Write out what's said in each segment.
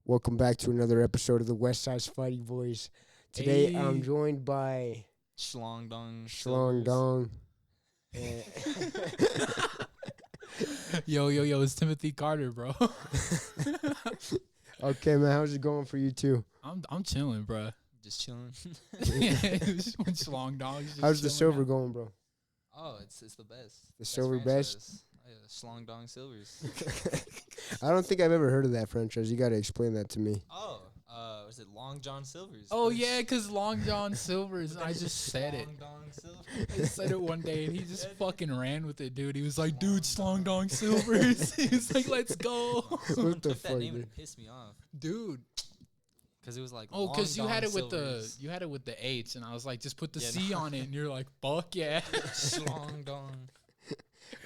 Welcome back to another episode of the West Side Fighting Boys. Today I'm Hey. joined by Schlong dong. Schlong Silvers. Dong. Yo, it's Timothy Carter, bro. Okay, man, how's it going for you too? I'm chilling, bro. Just chilling. It's long dogs. How's the silver going, bro? Oh, it's the best. The silver best? franchise. Oh, yeah, Schlong dong Silvers. I don't think I've ever heard of that franchise. You got to explain that to me. Oh, was it Long John Silvers? Oh yeah, cause Long John Silvers. I just said it. Schlong dong Silvers. I said it one day, and he just fucking ran with it, dude. He was like, "Dude, Slong Dong Silvers." He was like, "Let's go, What the Took fuck, that name dude? and it pissed me off dude." because it was like. Oh, cause you Long had Dong it with Silvers. the H, and I was like, "Just put the Yeah, C no. on it," and you're like, "Fuck yeah." Schlong dong.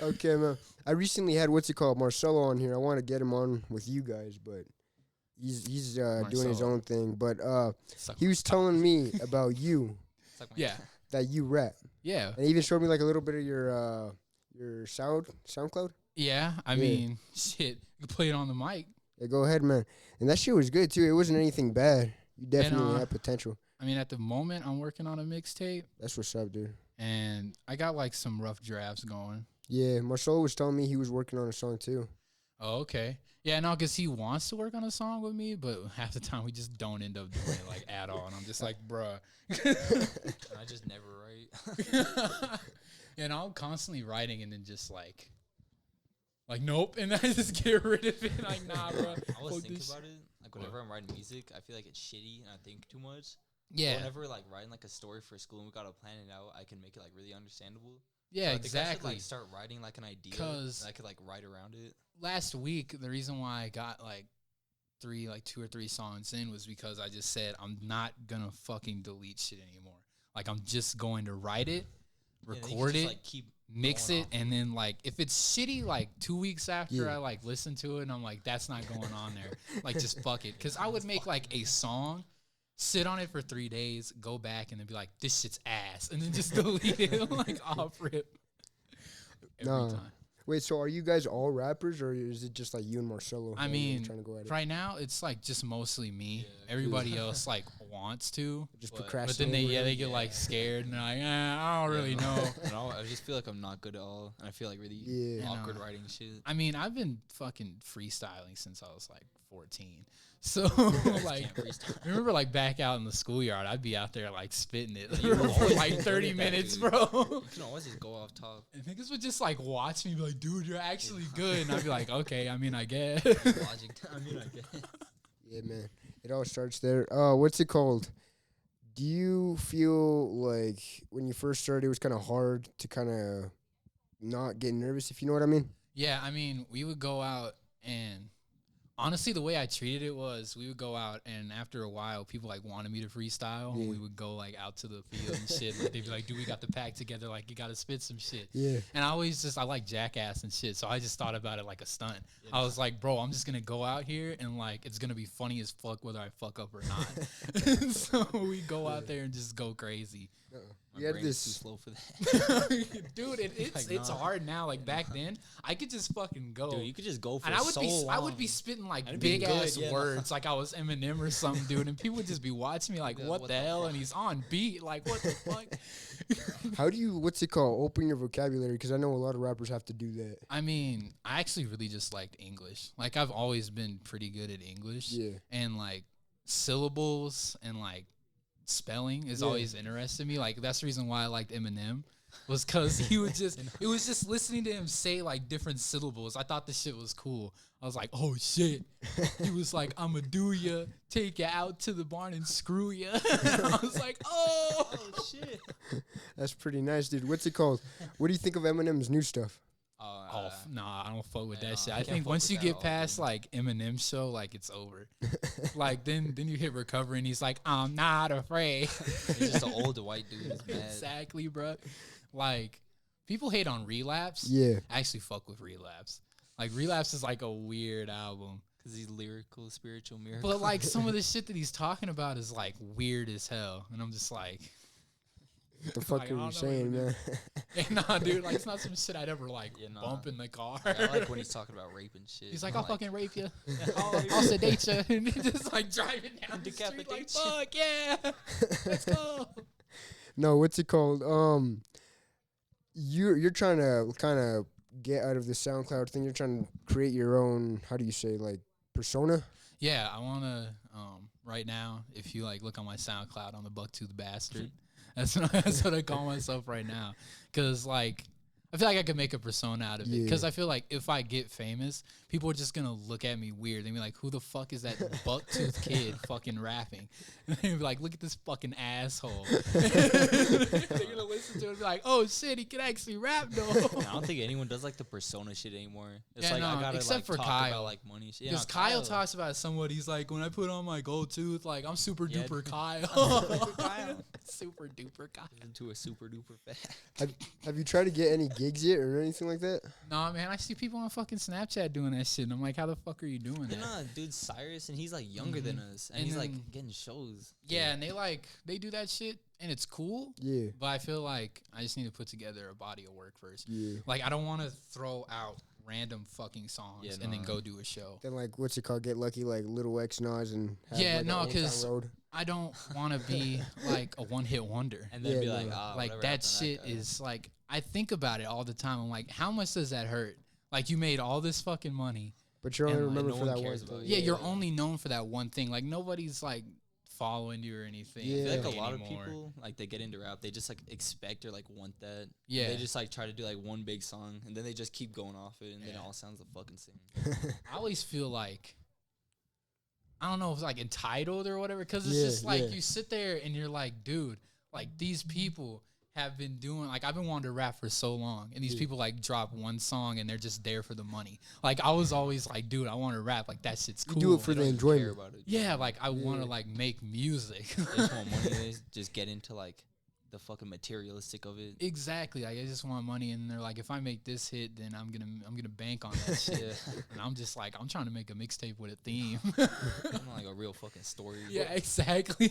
Okay, man. I recently had Marcelo on here. I want to get him on with you guys, but he's doing his Marcelo. own thing. But Suck he my was cock. telling me about you, Suck my Yeah, that you rap, yeah, and he even showed me like a little bit of your SoundCloud. yeah. I Yeah. mean, shit, you can play it on the mic. Yeah, go ahead, man. And that shit was good too. It wasn't anything bad. You definitely uh, had potential. I mean, at the moment, I'm working on a mixtape, That's what's up, dude. and I got like some rough drafts going. Yeah, Marcelo was telling me he was working on a song too. Oh, okay. Yeah, no, because he wants to work on a song with me, but half the time we just don't end up doing it like at all. And I'm just like, bruh. And I just never write. And I'm constantly writing and then just like nope. And I just get rid of it. Like, nah, bro. I always fuck think this. about it. Like whenever I'm writing music, I feel like it's shitty and I think too much. Yeah. Whenever like writing like a story for school and we gotta plan it out, I can make it like really understandable. Yeah, So I think I should, exactly. like start writing like an idea, 'Cause and I could like write around it. Last week, the reason why I got like two or three songs in was because I just said I'm not gonna fucking delete shit anymore. Like I'm just going to write it, And then you can record just, it, like, keep mix going it, off and then like if it's shitty, like 2 weeks after Yeah. I like listen to it, and I'm like, that's not going on there. Like just fuck it, because I would make like a song, sit on it for 3 days, go back, and then be like, this shit's ass, and then just delete it like off rip every Nah. time. Wait, so are you guys all rappers, or is it just like you and Marcelo? I that you're mean, trying to go at it? right now it's like just mostly me. Yeah. Everybody else like wants to, Just but- but then procrastinating. they get like Yeah. scared and they're like, I don't really know. And I just feel like I'm not good at all, and I feel like really Yeah. awkward You know. writing shit. I mean, I've been fucking freestyling since I was like 14. So like, Can't freestyle. remember like back out in the schoolyard, I'd be out there like spitting it You for always like been 30 good at that, minutes, dude. bro. You can always just go off top. And niggas would just like watch me, be like, dude, you're actually good. And I'd be like, okay, I mean, I guess. Logic. I mean, I guess. Yeah, man. It all starts there. What's it called? Do you feel like when you first started, it was kind of hard to kind of not get nervous, if you know what I mean? Yeah, I mean, we would go out and honestly, the way I treated it was we would go out and after a while, people like wanted me to freestyle. Yeah. And we would go like out to the field and shit. Like, they'd be like, dude, we got the pack together. Like, you got to spit some shit. Yeah. And I like jackass and shit. So I just thought about it like a stunt. I was like, bro, I'm just going to go out here and like, it's going to be funny as fuck whether I fuck up or not. So we go out there and just go crazy. My You had brain is too this. slow for that. Dude, it's Like, nah. hard now. Like back then, I could just fucking go. Dude, you could just go for And I would so be long. I would be spitting like And it'd be big good, ass yeah. words like I was Eminem or something, dude. And people would just be watching me like, Yeah, what what the the hell? fuck? And he's on beat, like what the fuck? How do you, what's it called? Open your vocabulary? Because I know a lot of rappers have to do that. I mean, I actually really just liked English. Like I've always been pretty good at English. Yeah. And like syllables and like spelling is Yeah. always interested me. Like that's the reason why I liked Eminem. Was because he would just, it was just listening to him say like different syllables. I thought this shit was cool. I was like, oh shit. He was like, I'ma do ya, take ya out to the barn and screw ya. I was like, oh. Oh shit. That's pretty nice, dude. What's it called? What do you think of Eminem's new stuff? Oh, nah, I don't fuck with Yeah, that shit. I I can't think fuck once with you that get at all, past dude. like Eminem's show, like it's over. Like then you hit recovery and he's like, I'm not afraid. He's just an old white dude. It's bad. Exactly, bro. Like people hate on Relapse. Yeah. I actually fuck with Relapse. Like Relapse is like a weird album. Cause he's lyrical, spiritual miracle. But like some of the shit that he's talking about is like weird as hell. And I'm just like, What the fuck Like, I are you don't know what saying, we're man? Hey, nah, dude, like it's not some shit I'd ever like Yeah, nah. bump in the car. I like when he's talking about rape and shit. He's like, I'll fucking rape you. I'll I'll sedate you. And just like driving down the street like, Decapitate you. fuck yeah, let's go. No, what's it called? You're trying to kind of get out of the SoundCloud thing. You're trying to create your own. How do you say, like, persona? Yeah, I wanna right now. If you like look on my SoundCloud on the Bucktooth Bastard, that's what I call myself right now. Cause like I feel like I could make a persona out of it. Cause I feel like if I get famous, people are just gonna look at me weird. They'll be like, "Who the fuck is that Bucktooth kid fucking rapping?" And they'll be like, "Look at this fucking asshole." They're gonna listen to it and be like, "Oh shit, he can actually rap though." I don't think anyone does like the persona shit anymore. It's Yeah, like I no, gotta except like for talk Kyle. about like money shit. Because Kyle talks about somebody. He's like, when I put on my gold tooth, like I'm super Yeah, duper Kyle. Super Kyle. Super duper Kyle. into a super duper fat. Have you tried to get any gigs yet or anything like that? Nah, man, I see people on fucking Snapchat doing that shit, and I'm like, how the fuck are you doing You that? know, dude, Cyrus, and he's like younger than us, and, And he's like then- getting shows. Yeah, and they do that shit, and it's cool. Yeah, But I feel like I just need to put together a body of work first. yeah. Like I don't want to throw out random fucking songs Yeah, and then nah. go do a show. Then, like, what's it called? Get lucky, like Little X Nas and have, Yeah, like, a no, Old Town 'cause Road. I don't want to be like a one-hit wonder. And then Yeah, be like, no. ah, Like whatever that happened to shit guy. is like I think about it all the time. I'm like, how much does that hurt? Like you made all this fucking money. But you're only and, like, remembered no for one that one cares about thing. it. Yeah, you're Yeah. only known for that one thing. Like nobody's like following you or anything. Yeah. I feel like really a lot anymore. of people like they get into rap, they just like expect or like want that. Yeah. They just like try to do like one big song, and then they just keep going off it, and then it Yeah. all sounds the fucking same. I always feel like I don't know if it's like entitled or whatever, because it's Yeah, just like yeah. you sit there and you're like, dude, like these people have been doing like I've been wanting to rap for so long, and these Yeah. people like drop one song and they're just there for the money. Like I was always like, dude, I want to rap. Like that shit's You cool. do it for They the don't even care enjoyment. about it. Yeah, like I want Yeah. to like make music. They just want money. They just get into like the fucking materialistic of it. Exactly. Like I just want money, and they're like, if I make this hit, then I'm gonna bank on that shit. Yeah. And I'm just like, I'm trying to make a mixtape with a theme. Not like a real fucking story. Yeah, exactly.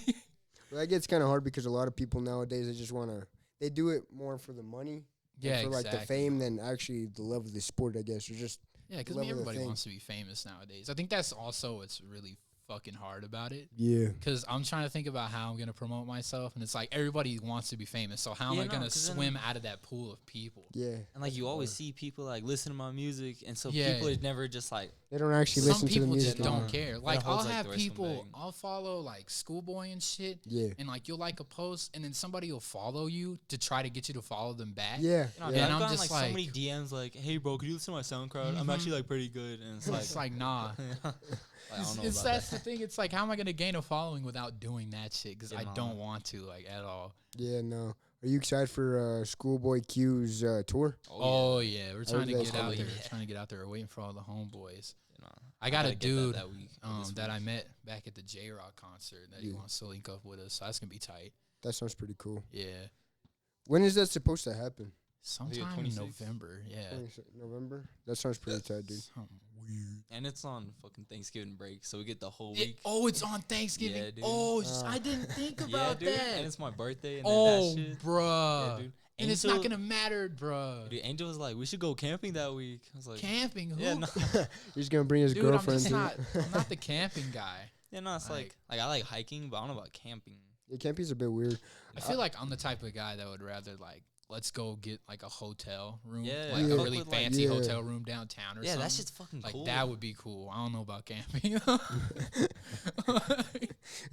Well, that gets kind of hard because a lot of people nowadays they just want to. They do it more for the money, Yeah, and for like exactly. the fame than actually the love of the sport. I guess or just Yeah, because love of the everybody thing. wants to be famous nowadays. I think that's also what's really fucking hard about it. yeah. Because I'm trying to think about how I'm gonna promote myself, and it's like everybody wants to be famous. So how am Yeah, I no, gonna 'cause then- swim out of that pool of people? Yeah, And like you always see people like listen to my music, and so Yeah. people are never just like, they don't actually Some listen to the people music. just don't anymore. care. That Like I'll holds, like, have the rest of them people, back. I'll follow like Schoolboy and shit, Yeah, and like you'll like a post, and then somebody will follow you to try to get you to follow them back. yeah, you know, yeah. And I've I'm gotten just like so many like- DMs like, hey bro, could you listen to my SoundCloud? I'm Mhm. actually like pretty good, and it's like, It's like nah. I don't know It's about that's that. the thing. It's like how am I gonna gain a following without doing that shit? Because Yeah, I nah. don't want to like at all. Yeah, no. Are you excited for Schoolboy Q's tour? Oh yeah, we're trying to that's get out cool. there. Yeah. We're trying to get out there. We're waiting for all the homeboys. You know, I got a gotta get dude that week. or this that I week. met back at the J Rock concert that he Yeah. wants to link up with us. So that's gonna be tight. That sounds pretty cool. Yeah, When is that supposed to happen? sometime in 26th. November. Yeah, November? That sounds pretty tight, dude. something weird. And it's on fucking Thanksgiving break, so we get the whole week. Oh, it's on Thanksgiving. Yeah, dude. Oh, Uh, I didn't think Yeah, about dude. that. And it's my birthday, and Oh, then that shit. bruh. Yeah, dude. And it's not gonna matter, bruh. Dude, Angel was like, we should go camping that week. I was like, Camping? Who? yeah, no, He's gonna bring his Dude, I'm girlfriend. just too. not. I'm not the camping guy. yeah, no. It's like I like hiking, but I don't know about camping. Yeah, camping's a bit weird. I feel like I'm the type of guy that would rather like let's go get like a hotel room, Yeah, like Yeah. a fuck really with, like- fancy Yeah. hotel room downtown or Yeah, something. that shit's fucking like cool. that would be cool. I don't know about camping.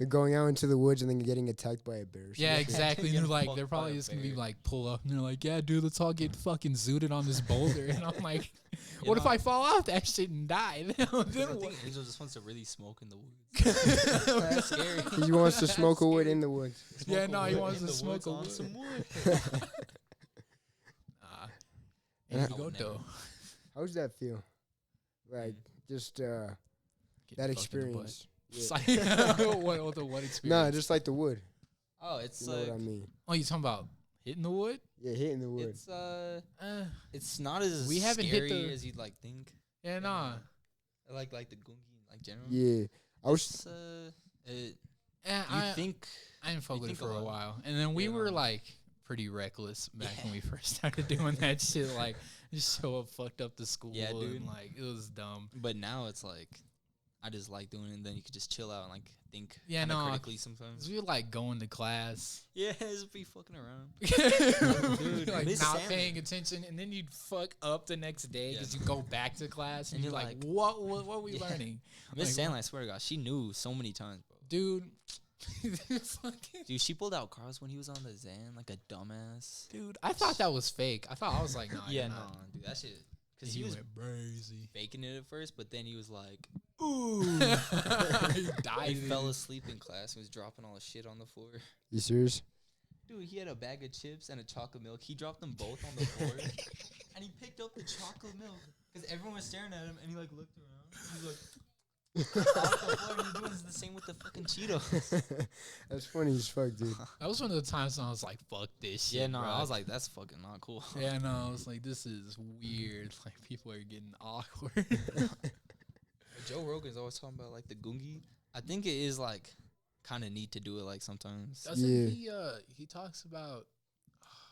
Going out into the woods and then getting attacked by a bear. So Yeah, that's- exactly. And Get they're like, fucked they're by probably a just gonna be bear. like, pull up, and they're like, yeah, dude, let's all get fucking zooted on this boulder. And I'm like, You what if know, I fall off that shit and die? Then I what? think Angel just wants to really smoke in the woods. That's scary. He wants to smoke a wood in the woods. Yeah, Smoke a no, he wood wants in to the smoke woods a on wood. some wood. And I you go would never. though. How's that feel? Like just Getting that fucked in the butt. experience. It's Yeah. like, what experience? Nah, just like the wood. Oh, it's You know like what I mean? Oh, you talking about hitting the wood? Yeah, hitting the wood. it's not as We haven't hit scary the- as you'd like think. Yeah, nah. I like the gungi like general. Yeah, I was. It's, you I think I didn't fuck you with it think a for a lot. while, and then we Yeah, were no. like pretty reckless back when we first started doing that shit. Like, just show up fucked up to school. Yeah, dude. And, like, it was dumb. But now it's like, I just like doing it, and then you could just chill out and like think Yeah, kinda no, critically sometimes. 'Cause we were, like, going to class. Yeah, just be fucking around. Dude, like, Miss not Sandler. paying attention. And then you'd fuck up the next day because you go back to class. And, And you're you're like, like, what are we learning? Miss Like, Sandler, I swear to God, she knew so many times, bro. Dude. Fucking Dude, she pulled out Carlos when he was on the Xan, like a dumbass. dude, I thought that was fake. I was like, nah, Yeah, you're no, not. dude, that shit. Because He he was went crazy. faking it at first, but then he was like, Ooh. He died. he fell asleep in class and was dropping all the shit on the floor. You serious? Dude, he had a bag of chips and a chocolate milk. He dropped them both on the floor. And he picked up the chocolate milk because everyone was staring at him, and he like looked around. He was like, off the floor, and he doing the same with the fucking Cheetos. That's funny as fuck, dude. That was one of the times when I was like, fuck this shit. Yeah, no, bro. I was like, that's fucking not cool. Yeah, no, I was like, this is weird. Like, people are getting awkward. Joe Rogan's always talking about like the gungi. I think it is like kind of neat to do it like sometimes. Doesn't Yeah. he talks about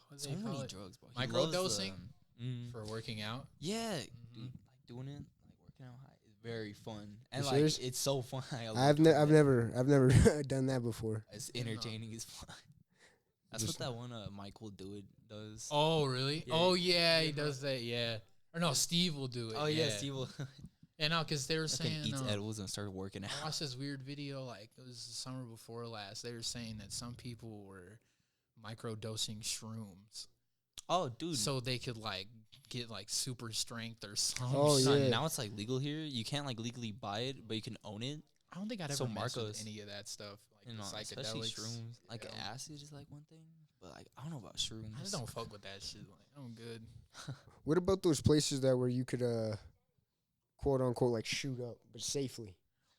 what do So they call many it? drugs, bro. He loves Microdosing? the- For working out. yeah, Mhm. dude, like doing it, like working out high, is very fun, and You like serious? it's so fun. I love I've doing I've it. never done that before. It's entertaining as fuck. That's Just- what that one Michael Do It does. Oh, really? Yeah, Oh, yeah, he yeah, does that, yeah. Or no, Steve will do it. Oh yeah, Steve will Yeah, no, because they were fucking saying, eats edibles and started working I out. watched this weird video, like, it was the summer before last. They were saying that some people were microdosing shrooms Oh, dude. so they could, like, get, like, super strength or something. Oh, son, yeah. now it's like legal here. You can't like legally buy it, but you can own it. I don't think I'd ever So messed with Marcos- any of that stuff. Like, You know, the especially psychedelics. shrooms. Like Yeah. acid is like one thing, but like I don't know about shrooms. I just don't fuck with that shit. Like, I'm good. What about those places that where you could quote unquote like shoot up, but safely?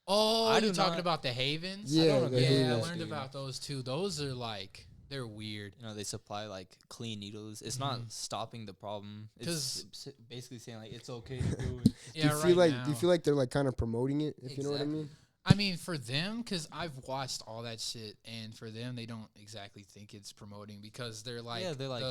Oh, I you do talking not- about the Havens? Yeah, don't the Yeah, I Havens. learned dude. about those too. Those are like, they're weird. You know, they supply like clean needles. It's Mhm. not stopping the problem. It's 'Cause- basically saying like it's okay to do it. Yeah, do you feel right like do you feel like they're like kind of promoting it? If you know what I Exactly. mean? I mean, for them, because I've watched all that shit, and for them, they don't exactly think it's promoting because they're like, Yeah, they're like-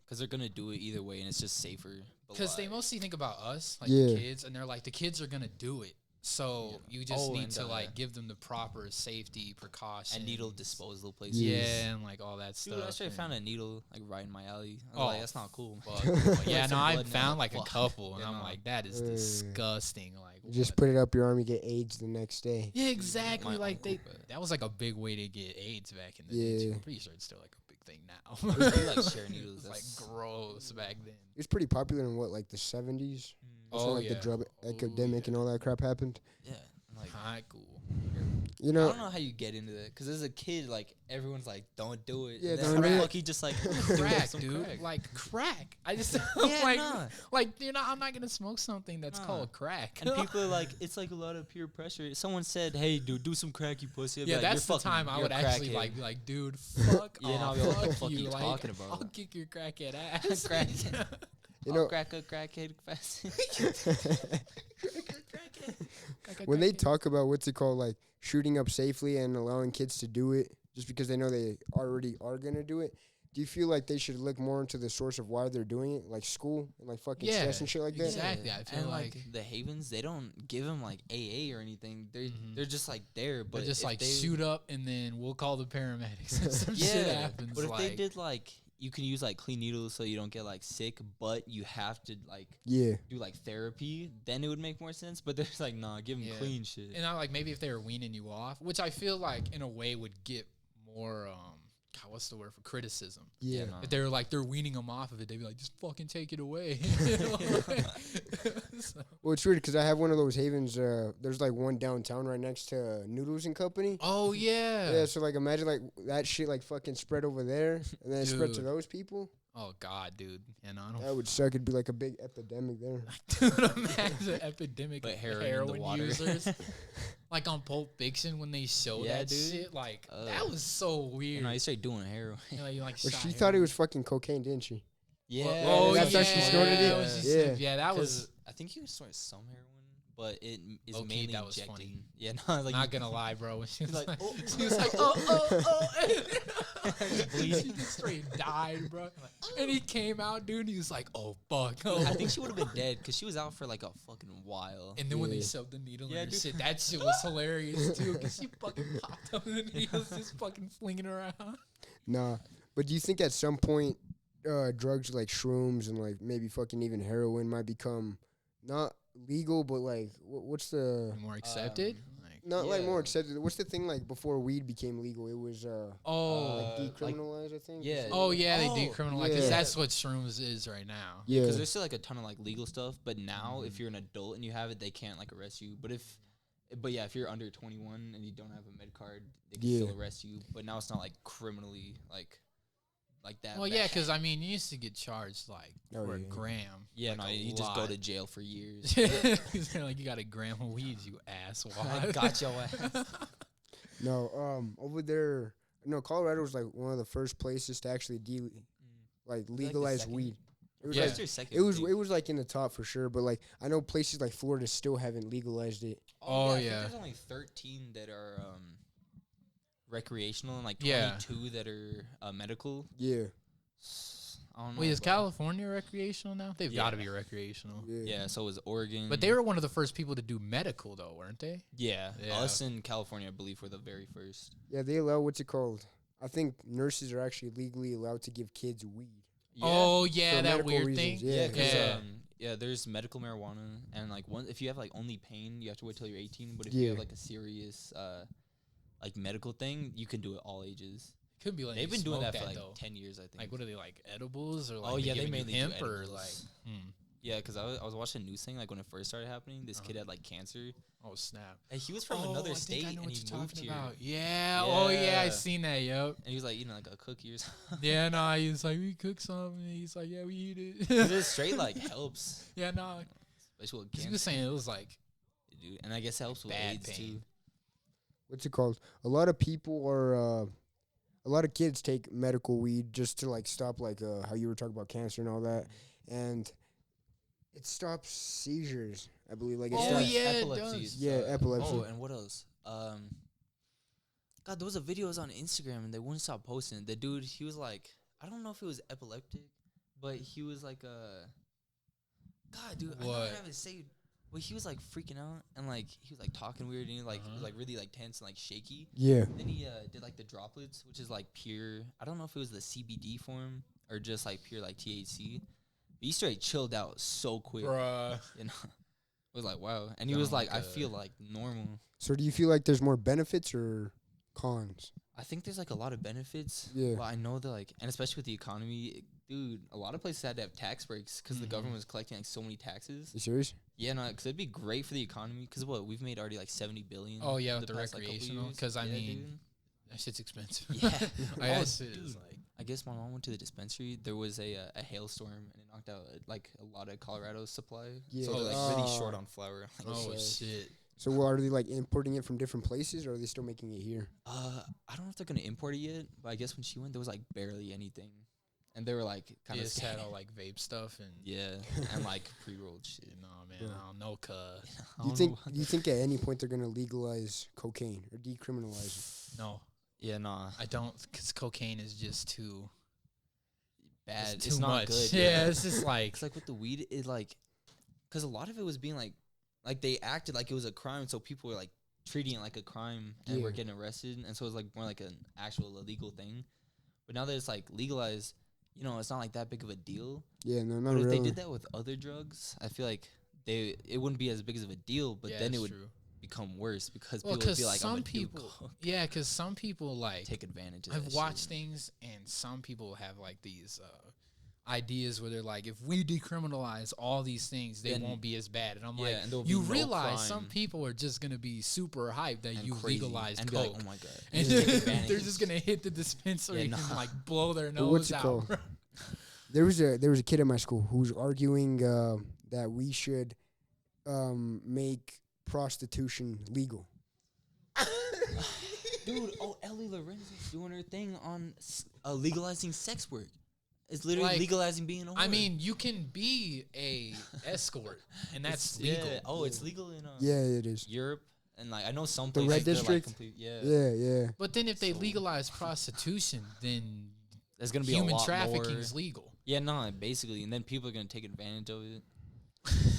Because they're gonna do it either way, and it's just safer. but because they like- mostly think about us, like Yeah. the kids, and they're like, the kids are gonna do it. So Yeah. you just Oh, need and, to like give them the proper safety precautions and needle disposal places. Yeah, and like all that Dude, stuff. I actually and- found a needle like right in my alley. I was Oh, like, that's not cool. Fuck, but yeah, Like no, some I blood now, found like a fuck. couple, and Yeah, I'm no. like, that is disgusting. Like, You just what? put it up your arm, you get AIDS the next day. Yeah, exactly. My Like uncle, but- that was like a big way to get AIDS back in the day. Too. Yeah. I'm pretty sure it's still like a big thing now. We like share It needles. was like That's- gross back then. It was pretty popular in what, like the 70s? That's when, Oh, like the yeah. drug Oh, epidemic and all that crap happened. Yeah. Like, Alright, cool. You I know, don't know how you get into that because as a kid, like everyone's like, "Don't do it." Yeah, And don't then do it. Lucky just like Crack, some dude. crack. Like crack. I just Yeah, like nah. like you know I'm not gonna smoke something that's Nah. called crack. And people are like, it's like a lot of peer pressure. Someone said, "Hey, dude, do some crack, you pussy." I'd be yeah, like, that's "You're the time I you're would a actually crackhead." like be like, dude, fuck Yeah, and I'll off, be like, what the fuck fuck you. you Like, talking about? I'll kick your crackhead ass. Crackhead. You I'll know- crack a crackhead fast. when they talk about what's it called, like shooting up safely and allowing kids to do it just because they know they already are gonna do it, do you feel like they should look more into the source of why they're doing it, like school and like fucking Yeah, stress and shit like that? exactly. I feel and like- the Havens, they don't give them like AA or anything. They're just like there, but But just if like they, shoot up and then we'll call the paramedics. And some yeah. shit happens. But if like, they did like, you can use like clean needles so you don't get like sick, but you have to like Yeah. do like therapy, then it would make more sense. But there's like, nah, give them Yeah. clean shit. and I like maybe if they were weaning you off, which I feel like in a way would get more God, what's the word for criticism? Yeah. no. If they're like they're weaning them off of it, they'd be like, just fucking take it away. So- Well, it's weird because I have one of those Havens. There's like one downtown right next to Noodles and Company. oh yeah. Yeah, so like imagine like that shit like fucking spread over there and then it spread to Dude. those people. Oh god, dude. You know, I don't. That would suck. It'd be like a big epidemic there. Dude, imagine epidemic But of heroin in the heroin water. users. Like on Pulp Fiction when they show Yeah, that dude. shit, like Ugh. that was so weird. You know, you straight doing heroin. You know, you like Well, shot she thought it heroin. was fucking cocaine, didn't she? Yeah. Oh that's yeah, how she snorted it? when she Yeah. said- yeah, that was. I think you can snort some heroin, but it is Low-key, mainly that was injecting. funny. Yeah, no, like Not gonna lie, bro. When she was like, like, oh. she was like, oh. Bleeding. She just straight died, bro. And he came out, dude. And he was like, oh fuck. Oh. I think she would have been dead because she was out for like a fucking while. And then when they Yeah. shoved the needle Yeah, in her dude. shit, that shit was hilarious too. Cause she fucking popped up and the needles just fucking flinging around. Nah, but do you think at some point, drugs like shrooms and like maybe fucking even heroin might become not legal, but like what's the More accepted. not like more yeah. accepted? What's the thing like before weed became legal? It was Oh. like decriminalized, I think. yeah. Oh yeah, they Oh, decriminalize. yeah. Cause that's what shrooms is right now. Yeah. Because there's still like a ton of like legal stuff, but now Mm-hmm. if you're an adult and you have it, they can't like arrest you. But yeah, if you're under 21 and you don't have a med card, they can Yeah. still arrest you. But now it's not like criminally like that. Well, bad. yeah, because I mean, you used to get charged like Oh, for a yeah. gram. yeah, like, no, a you just go lot. to jail for years. 'Cause they're like, you got a gram of weed, you asswad. I got your ass. No, over there, no, Colorado was like one of the first places to actually legalize second? weed. It was Yeah. like First or second, it was I think. it was like in the top for sure, but like I know places like Florida still haven't legalized it. Oh, I think yeah. there's only 13 that are recreational and like Yeah. 22 that are medical. Yeah, I don't know. Wait, is bro. California recreational now? They've Yeah. got to be recreational. yeah. Yeah, so was Oregon. But they were one of the first people to do medical, though, weren't they? Yeah, Yeah. us in California, I believe, were the very first. Yeah, they allow what's it called? I think nurses are actually legally allowed to give kids weed. Yeah. Oh, yeah, For that medical weird reasons, thing. yeah. Yeah, 'cause, Yeah. there's medical marijuana, and like if you have like only pain, you have to wait till you're 18. But if Yeah. you have like a serious like medical thing, you can do it all ages. Could be like They've you been doing smoke that for like though. 10 years, I think. Like, what are they, like, edibles? Or like Oh, yeah, they giving you mainly do hemp or edibles. like, Yeah, because I was watching a news thing like when it first started happening. This kid had like cancer, oh, snap. and he was from Oh, another I state, think I know and what he you're moved talking here, about. Yeah. Oh, yeah, I Yeah. seen that, yup. and he was like eating like a cookie or something. Yeah, no, he was like, we cook something. And he's like, yeah, we eat it. It just straight like helps, Yeah, no. especially with He cancer, was saying it was like, dude. And I guess it helps with Bad AIDS pain. too. What's it called? A lot of people are. A lot of kids take medical weed just to like stop like how you were talking about cancer and all that, and it stops seizures. I believe like it Oh, stops. yeah, it epilepsy. does. Yeah, epilepsy. Oh, and what else? God, there was a videos on Instagram and they wouldn't stop posting it. The dude, he was like, I don't know if it was epileptic, but he was like God, dude, I don't What? have to say. But he was like freaking out and like he was like talking weird and he like Uh-huh. was like really like tense and like shaky. Yeah, Then he did like the droplets, which is like pure. I don't know if it was the CBD form or just like pure like THC. But he straight chilled out so quick. bruh. You know, it was like wow. And he was like, I Dunka. feel like normal. so do you feel like there's more benefits or cons? I think there's like a lot of benefits. Yeah. Well, I know that like, and especially with the economy, dude, a lot of places had to have tax breaks because the government was collecting like so many taxes. You serious? Yeah, no, because it'd be great for the economy. Because what we've made already like 70 billion. Oh, yeah, in with the past, like, couple recreational, years. 'cause I Yeah, mean, dude. That shit's expensive. Yeah. Like, Oh, that shit is dude. like, I guess my mom went to the dispensary. There was a hailstorm and it knocked out like a lot of Colorado supply. Yeah. So they're like Oh. really short on flour. Like, oh, sad. shit. So are they like importing it from different places, or are they still making it here? I don't know if they're gonna import it yet, but I guess when she went, there was like barely anything, and they were like kind They of just had all like vape stuff and yeah, and like pre-rolled shit. no, man, Yeah. I don't know, cuz. Do you think at any point they're gonna legalize cocaine or decriminalize it? No, Yeah, nah, I don't, because cocaine is just too bad. It's It's too not much. good. Yeah, it's just like It's like with the weed, it like, because a lot of it was being like they acted like it was a crime, so people were like treating it like a crime and were Yeah. getting arrested, and so it was like more like an actual illegal thing. But now that it's like legalized, you know, it's not like that big of a deal. Yeah, no, not But if really. they did that with other drugs, I feel like it wouldn't be as big of a deal, but yeah, then it it's would true. become worse because Well, people would because be like, I'm some a people, coke. yeah, because some people like Take advantage of I've that watched shit. things, and some people have like these ideas where they're like, if we decriminalize all these things, they Then- won't be as bad. And I'm yeah, like, and there'll be you no realize some crime. people are just gonna be super hyped that And you crazy, legalized and be coke, like, oh my god, and just take they're advantage. just gonna hit the dispensary Yeah, and nah. like blow their But what's nose it out. called? bro. There was a kid at my school who was arguing that we should make prostitution legal. Dude, Ellie Lorenzo's doing her thing on legalizing sex work. It's literally Like, legalizing being a whore. I mean, you can be a escort, and that's legal. Yeah. Oh, it's legal in Yeah, it is. Europe, and like I know some The places red they're, district? Like, complete, yeah. Yeah. But then if they So- legalize prostitution, then There's gonna be human a lot trafficking more. is legal. Yeah, no, basically, and then people are gonna take advantage of it.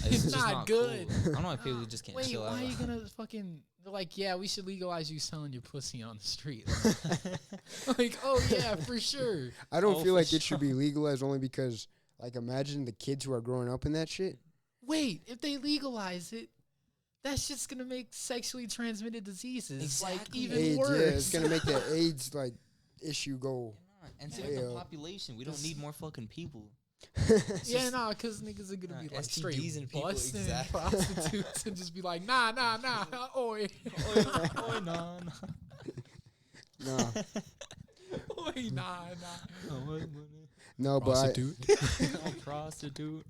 It's just not good. Cool. I don't know why people just can't Wait, chill out. why are you gonna fucking? They're like, yeah, we should legalize you selling your pussy on the street. Like, oh yeah, for sure. I don't Oh, feel for like it should be legalized only because, like, imagine the kids who are growing up in that shit. Wait, if they legalize it, that's just gonna make sexually transmitted diseases Exactly. like even AIDS, worse. yeah, it's gonna make the AIDS like issue go. And same with Yeah. the population. We don't need more fucking people. Yeah, nah, because niggas are gonna be like STDs straight and people, busting exactly. prostitutes and just be like, nah, oi, Oh, no. Nah, oi, nah. no, but Prostitute.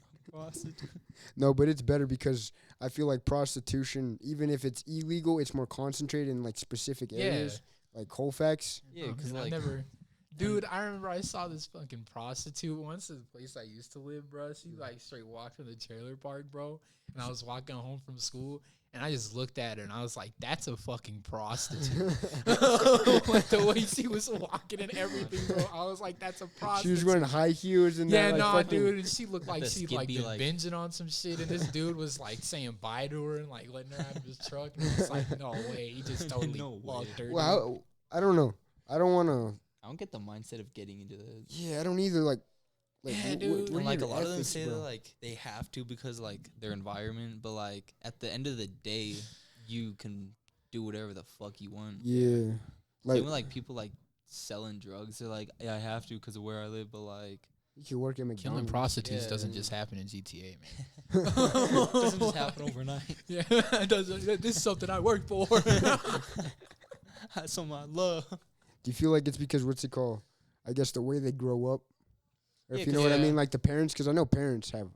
no, but it's better because I feel like prostitution, even if it's illegal, it's more concentrated in like specific areas, like Colfax. Yeah, because I like never. Dude, I remember I saw this fucking prostitute once at the place I used to live, bro. She like straight walked in the trailer park, bro. And I was walking home from school, and I just looked at her, and I was like, "That's a fucking prostitute." Like the way she was walking and everything, bro. I was like, "That's a prostitute." She was wearing high heels and Yeah, that, like, nah, fucking- dude. And she looked like The she'd skid like be been like- binging on some shit, and this dude was like saying bye to her and like letting her out of his truck. And it's like, no way, he just totally No walked way. her. Well, I don't know. I don't want to. I don't get the mindset of getting into that. Yeah, I don't either. Like Yeah, what- dude. what are And like a your lot of them ethics, say bro? that like they have to because like their environment, but like at the end of the day, you can do whatever the fuck you want. Yeah, like Same with like people like selling drugs. They're like, yeah, I have to because of where I live, but like you can work at Killing McDonald's. prostitutes Yeah. doesn't just happen in GTA, man. it doesn't just happen overnight. Yeah, it doesn't. This is something I work for. That's on my love. Do you feel like it's because what's it called? I guess the way they grow up, or Yeah, if you know what I yeah. mean, like the parents, because I know parents have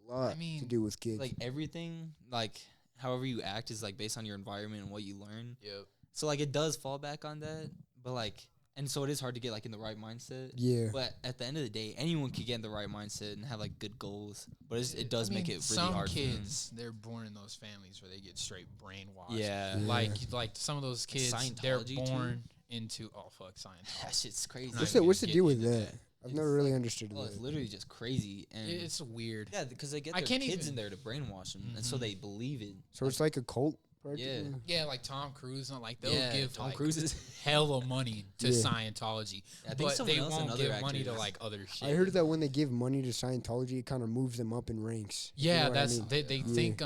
a lot to mean, do with kids. Like everything, like however you act is like based on your environment and what you learn. Yep. So like it does fall back on that, but like, and so it is hard to get like in the right mindset. yeah, But at the end of the day, anyone can get in the right mindset and have like good goals. But it does make it really some hard. for them. kids, they're born in those families where they get straight brainwashed. Yeah. Yeah. Like some of those kids, they're Scientology, too? born into fuck Scientology. That shit's crazy. Not what's even the what's the get deal with into that? that. I've It's never really like- understood Oh, it's that. literally just crazy. And It's weird. yeah, because they get I their can't kids even- in there to brainwash them, and so Mhm. they believe it. So it's like a cult, practically? Yeah, like Tom Cruise, and like they'll Yeah, give Tom like, Cruise is. hella money to Yeah. Scientology, I think but someone they else, won't another give money to actor. like other shit. I heard that when they give money to Scientology, it kind of moves them up in ranks. You Yeah, know what I that's mean? they Yeah. think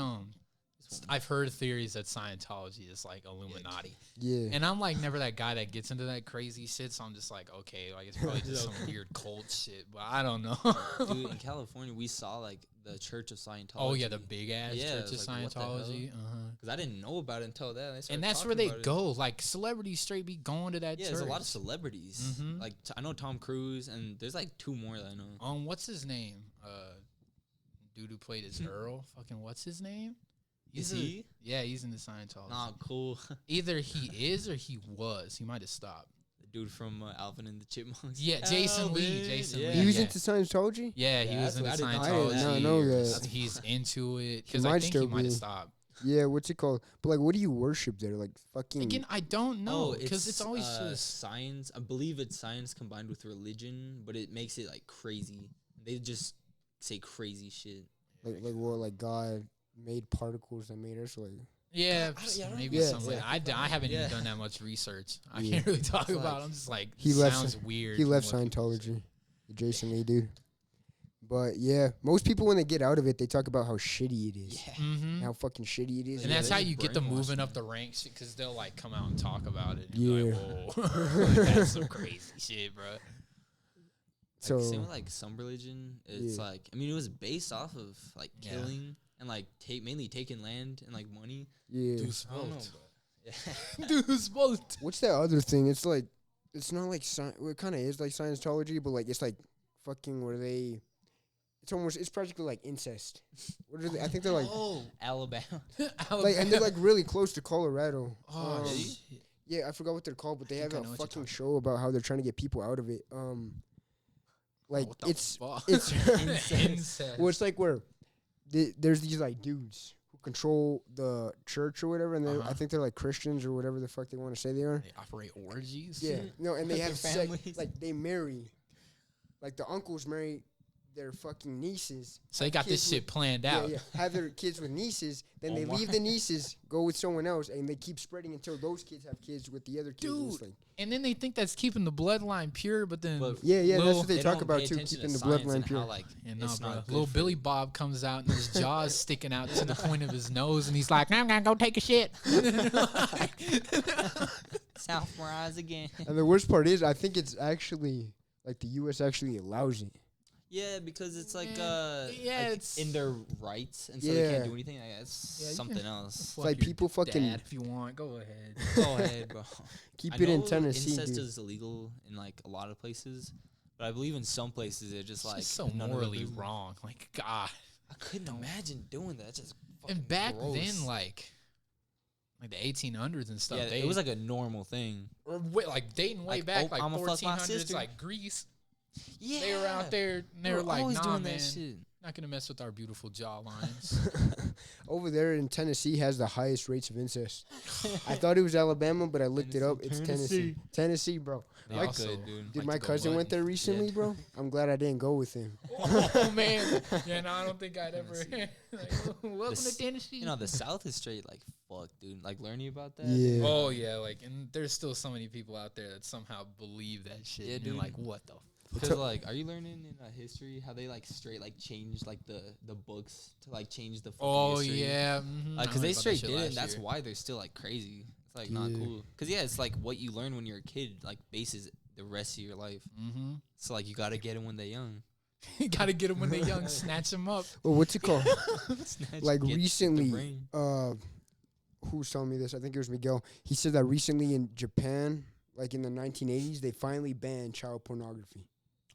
I've heard theories that Scientology is like Illuminati. Yeah, And I'm like never that guy that gets into that crazy shit, so I'm just like, okay, like it's probably just some weird cult shit, but I don't know. Dude, in California, we saw like the Church of Scientology. Oh yeah, the big ass Yeah, Church of it's like, what the hell? Scientology. Because I didn't know about it until then. And that's where they go. Like celebrities straight be going to that Yeah, church. there's a lot of celebrities. Mhm. Like I know Tom Cruise, and there's like 2 more that I know. What's his name? Dude who played as Earl. Fucking what's his name? Is a- he? Yeah, he's in the Scientology. Nah, cool. Either he is or he was. He might have stopped. The dude from Alvin and the Chipmunks. Yeah, Jason Lee. Alvin, Jason yeah. Lee. he was yeah. into Scientology. Yeah, he Yeah, was in the that's what I did not Scientology. know. I did not know years. that. He's into it because might I think he still might be. have stopped. Yeah, what's it called? But like, what do you worship there? Like fucking. Again, I don't know Oh, because it's always just science. I believe it's science combined with religion, but it makes it like crazy. They just say crazy shit. like what? Like God made particles that made us like. yeah, I don't maybe know. something. Yeah. I haven't Yeah. even done that much research. I Yeah. can't really talk It's about. like- it. I'm just like He left sounds Sci- weird. He from left what people say. Scientology. Jason Lee, dude. But yeah, most people when they get out of it, they talk about how shitty it is. Yeah. Mhm. And how fucking shitty it is. And Yeah, that's they how just you get them brainwash moving them. up the ranks because they'll like come out and talk about it. And you're Yeah. like, whoa, that's some crazy shit, bro. So Same with like some religion. It's Yeah. like I mean it was based off of like Yeah. killing and like mainly taking land and like money. yeah. I don't know, but yeah. Dude's both. What's that other thing? It's like it's not like well, it kind of is like Scientology, but like it's like fucking where they. It's practically like incest. What are they? I think they're like Oh, Alabama. like and they're like really close to Colorado. oh really? shit. Yeah, I forgot what they're called, but they have think I a know what you're fucking talking show about how they're trying to get people out of it. Like What the fuck? it's Incest. well, it's like where there's these like dudes who control the church or whatever, and I think they're like Christians or whatever the fuck they want to say they are. They operate orgies. Yeah, no, and they Their have sex, families. like they marry, like the uncles marry their fucking nieces. So they got this kids shit planned out. Yeah, have their kids with nieces, then Oh they my. leave the nieces, go with someone else, and they keep spreading until those kids have kids with the other kids. And it's Dude. like, And then they think that's keeping the bloodline pure, but then But yeah, that's Lil- what they talk don't about pay too, attention to keeping the science bloodline and pure. How, like, yeah, no, it's bro. not good Little for Billy you. Bob comes out and his jaw's sticking out to the point of his nose, and he's like, "I'm gonna go take a shit." South Rise again. And the worst part is, I think it's actually like the U.S. actually allows it. Yeah, because it's like yeah, like it's in their rights, and so they Yeah. can't do anything. Like, it's Yeah, you something can- else. Fuck like your people fucking dad if you want. Go ahead. Go ahead, bro. keep I it in know Tennessee, incest dude. is illegal in like a lot of places, but I believe in some places it's just It's like just so none of their morally business. wrong. Like God. I couldn't imagine doing that. It's just fucking And back gross. then, like the 1800s and stuff, yeah, they it was like a normal thing. or like dating way like, back, oh, like I'ma fuck my 1400s, sister. like Greece. Yeah, They were out there, and they were like, always "Nah, doing man, that shit. not gonna mess with our beautiful jawlines." Over there in Tennessee has the highest rates of incest. I thought it was Alabama, but I looked it up. It's Tennessee. Tennessee, bro. They Like- also, dude. Dude, Like my to go cousin what? went there recently, Yeah. bro. I'm glad I didn't go with him. Oh man, yeah, no, I don't think I'd ever. Tennessee. Like, welcome s- to Tennessee. You know, the South is straight like fuck, dude. Like learning about that. Yeah. Oh yeah, like, and there's still so many people out there that somehow believe that shit. Yeah, and you're dude. like, what the? Because like, are you learning in history how they like straight like change like the books to like change the fucking Oh history? yeah, Because they straight did it, and that's why they're still like crazy. It's like not Yeah. cool. Because yeah, it's like what you learn when you're a kid like bases the rest of your life. Mm-hmm. So like you gotta get them when they're young. You gotta get them when they're young, snatch them up. Well, what's it called? Snatch- Like get the recently, brain. who was telling me this? I think it was Miguel. He said that recently in Japan, like in the 1980s, they finally banned child pornography.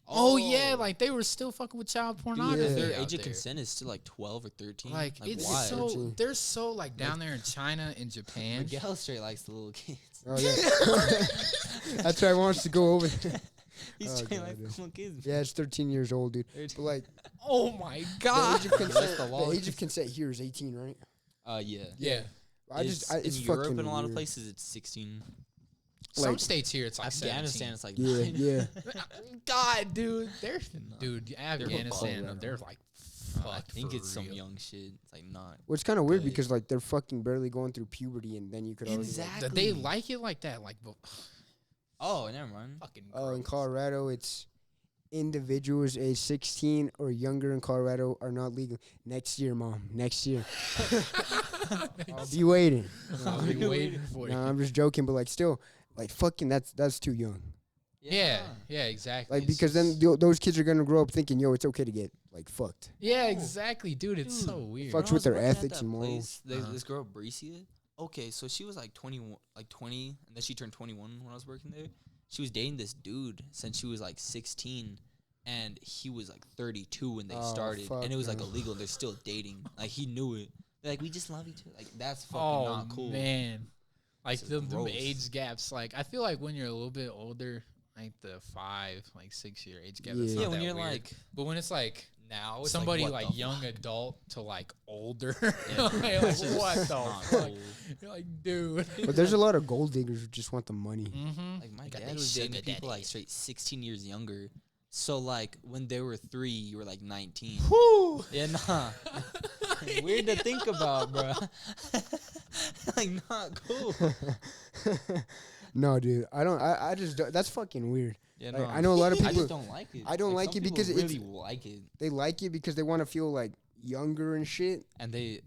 Oh yeah, like they were still fucking with child Dude, pornography. Yeah. their out age of there. consent is still like 12 or 13. Like it's why? so 13. they're so like down there in China and Japan. Miguel straight likes the little kids. Oh yeah, that's why I wants to go over there. He's Oh, straight God, like the dude. little kids. Yeah, it's 13 years old, dude. But like Oh my the god. age of consent, the law. the age of consent here is 18, right? Yeah. Yeah. It's in fucking Europe and a lot of weird. places it's 16. Some like- states here it's like Afghanistan 17. it's like Yeah, 9. yeah. God, dude, they're No. dude. Afghanistan, above they're like, I fuck. think for it's some real. young shit. It's like not. Well, it's kind of weird Good. because like they're fucking barely going through puberty, and then you could already. Like, Exactly. That they like it like that, like Oh, never mind. fucking. oh, in gross. Colorado, it's individuals age 16 or younger in Colorado are not legal. Next year, Mom. Next year. I'll be waiting. I'll be waiting for No, you. I'm just joking, but like still, like fucking that's too young. Yeah, yeah, exactly. Like It's because then just- those kids are gonna grow up thinking, yo, it's okay to get like fucked. yeah, exactly, dude. It's so Dude, weird. Fucks When I with was their working at ethics that and morals. place, Uh-huh. This girl Bricia. Okay, so she was like 21, like 20, and then she turned 21 when I was working there. She was dating this dude since she was like 16, and he was like 32 when they Oh, started, fuck and it was like no. illegal. They're still dating. Like he knew it. They're like, we just love each other. Like that's fucking Oh not cool. man, like It's them gross. age gaps. Like I feel like when you're a little bit older, like the 6 year age gap. It's Yeah. not Yeah, when that you're weird. like But when it's like now, it's somebody what like the young fuck? adult to like older, Yeah, like, that's just what the not fuck? cool. You're like, dude. But there's a lot of gold diggers who just want the money. Mm-hmm. Like my Got dad they was dating sugar people like daddy. straight 16 years younger. So like when they were 3, you were like 19. Whew. Yeah, nah. Weird to think about, bro. Like not cool. No, dude, I just don't, that's fucking weird. Yeah, Like, no. I know a lot of I people. just don't like it. I don't like some it people because it's- really like it, They like it because they want to feel like younger and shit. and they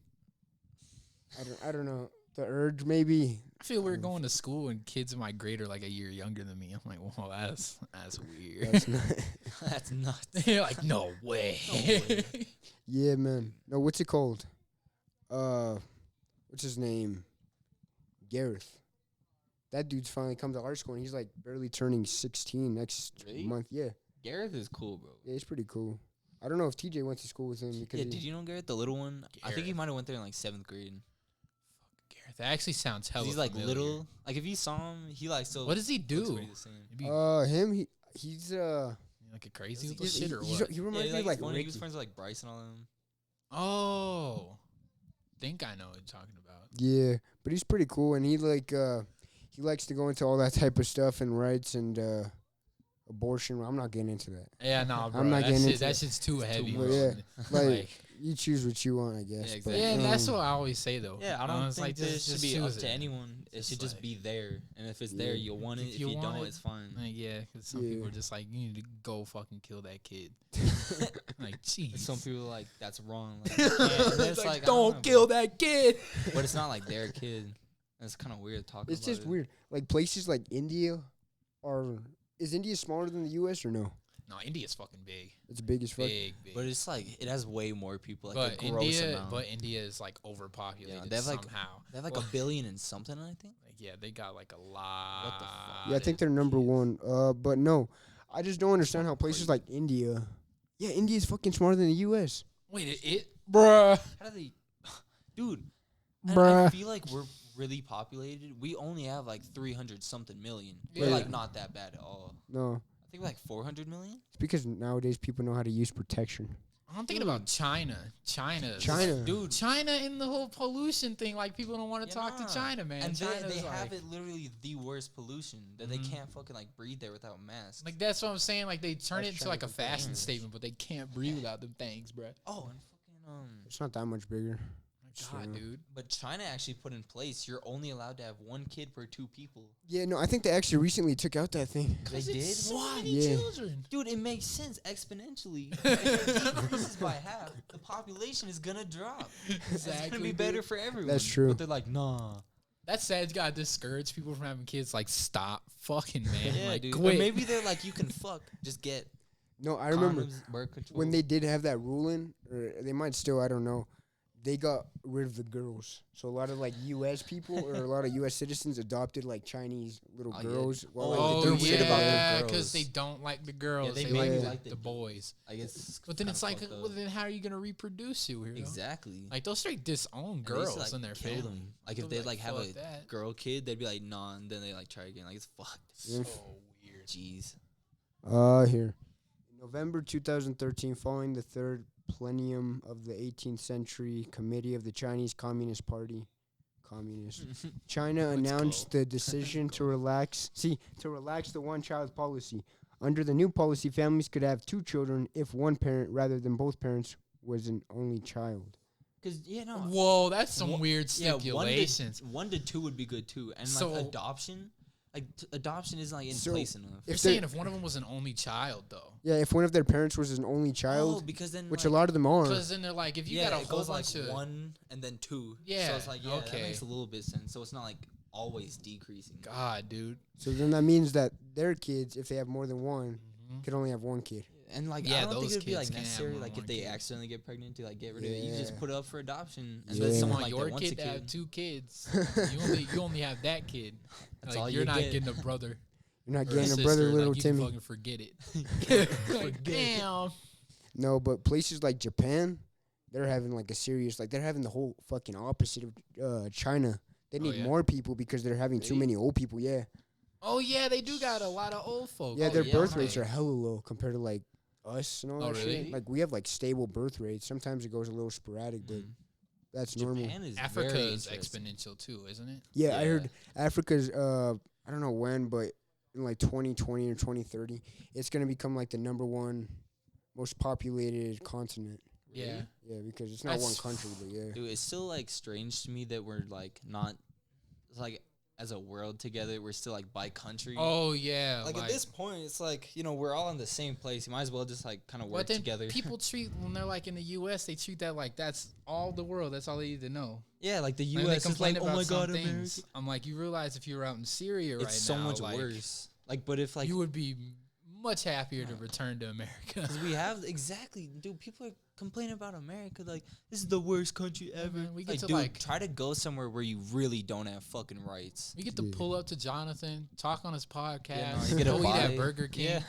I don't know. The urge, maybe. I feel weird going to school and kids in my grade are like a year younger than me. I'm like, well, that's weird. That's not. that's nuts. You're like, no way. No way. Yeah, man. No, what's it called? What's his name? Gareth. That dude's finally come to our school, and he's like barely turning 16 next Really? month. Yeah, Gareth is cool, bro. yeah, he's pretty cool. I don't know if TJ went to school with him because Yeah, did you know Gareth, the little one? I think he Gareth. might have went there in like 7th grade. Gareth, that actually sounds 'Cause hella he's like familiar. little. Like if you saw him, he like still. What does he looks do? pretty the same. Maybe him he's Like a crazy little He's- shit or he's- what? He reminds me of like like one Ricky. of his friends are like Bryce and all them. Oh, think I know what you're talking about. Yeah, but he's pretty cool, and he likes to go into all that type of stuff and rights and abortion. I'm not getting into that. Yeah, nah, bro. I'm not getting into that shit's too heavy. much. bro. Yeah, like Like, you choose what you want, I guess. Yeah, but, exactly. yeah, that's what I always say though. Yeah, I don't It's think like, this should be up choose to it. anyone. It Just should just like- be there, and if it's Yeah. there, you'll want it. If you want don't, it, it's fine. Like, yeah, because some Yeah. people are just like, you need to go fucking kill that kid. Like, jeez. Some people are like that's wrong. Like, it's like, I don't know, kill that kid. But it's not like their kid. It's kind of weird talking. it's about just it. weird. Like places like India is India smaller than the U.S. or no? No, India's fucking big. It's big as fuck. Big. But it's like it has way more people. Like But a gross India, amount. India is like overpopulated they have like somehow. they have like Well, a billion and something. I think. like, yeah, they got like a lot. fuck? Yeah, I think they're number one. But no, I just don't understand how places like India. Yeah, India's fucking smarter than the U.S. Wait, bruh. How do they, dude? I Bruh. feel like we're really populated. We only have like 300 something million. Yeah. We're like not that bad at all. No, I think we're like 400 million. it's because nowadays people know how to use protection. I'm thinking about China. China, Dude. China in the whole pollution thing. Like people don't want to Yeah, talk nah. to China, man. And China's they like, have it literally the worst pollution that they Mhm. can't fucking like breathe there without masks. Like that's what I'm saying. Like they turn That's it into China like a for fashion bears. statement, but they can't breathe without them things, bruh. Oh, and fucking It's not that much bigger. God, True. dude. But China actually put in place you're only allowed to have one kid per 2 people. Yeah, no, I think they actually recently took out that thing. They did? So Why? many Yeah. children. Dude, it makes sense exponentially. If it decreases by half, the population is gonna drop. It's gonna be better for everyone. That's true. But they're like, nah. That sad's gotta discourage people from having kids. Like, stop, fucking man. Yeah, like, dude. Or quit. maybe they're like, you can fuck, just get No, I remember condoms, birth control. when they did have that ruling, or they might still, I don't know. They got rid of the girls, so a lot of like U.S. people or a lot of U.S. citizens adopted like Chinese little Oh, yeah. girls. While, Oh, like, they're the weird about their yeah, girls. because they don't like the girls. they they maybe like like the the boys. I guess. But then it's like, fucked up. well, then how are you gonna reproduce you? Weirdo? Exactly. Like they'll straight disown And they used girls to, like, in their kill family. them. Like if They'll they be like have "Fuck a that." girl kid, they'd be like, nah, and then they like try again. Like it's fucked. Yeah. So weird. Jeez. Here. In November 2013, following the third plenum of the 18th Century Committee of the Chinese Communist Party, China Let's announced go. the decision to relax the one-child policy. Under the new policy, families could have 2 children if one parent rather than both parents was an only child. Because no. Whoa, that's some One- weird Yeah, stipulations. 1 to 2 would be good too. And So- like adoption, adoption is like in So, place enough. You're If saying they're- if one of them was an only child, though. Yeah, if one of their parents was an only Oh, child, because then which like, a lot of them are. Because then they're like, if you got a it whole goes like bunch of 1 and then 2. Yeah, So it's like that okay. makes a little bit sense. So it's not like always decreasing. God, dude. So then that means that their kids, if they have more than one, Mhm. could only have one kid. And like Yeah, I don't think those it'd be kids like can't have necessary more like than if one they kid. accidentally get pregnant to like get rid of it. You just Yeah. put it up for adoption. And Yeah. then You someone want like your that wants a kid to have kid. 2 kids. you only have that kid. That's Like, all you're you not get. getting a brother. You're not or getting a sister. brother, Like, little you Timmy. Can fucking forget it. Like, Forget it. damn. No, but places like Japan, they're having like a serious, like they're having the whole fucking opposite of China. They Oh, need yeah? more people because they're having too Really? many old people. Yeah, Oh yeah, they do got a lot of old folks. yeah, Oh, their yeah, birth okay. rates are hella low compared to like us and all Oh, that really? shit. Like we have like stable birth rates. Sometimes it goes a little sporadic, but Mm. that's normal. Japan is Africa very is interesting. exponential too, isn't it? Yeah, I Yeah. heard Africa's. I don't know when, but in like 2020 or 2030, it's gonna become like the number 1 most populated continent. Yeah. Yeah, because it's not one That's- country, but yeah. Dude, it's still like strange to me that we're like not it's like as a world together. We're still like by country. Oh yeah. Like at this point, it's like we're all in the same place. You might as well just like kind of work but then together. people treat when they're like in the U.S. they treat that like that's all the world. That's all they need to know. Yeah, like the Like, U.S. they is complain like, about oh my some god, things. America. I'm like, you realize if you were out in Syria right It's so now, much like, worse. Like, but if like you would be much happier to return to America. because we have exactly, dude. People are complaining about America. Like, this is the worst country ever. man, we get like, to, dude, like- try to go somewhere where you really don't have fucking rights. We get to Yeah. pull up to Jonathan, talk on his podcast, you get a go eat at bite. Burger King. Yeah.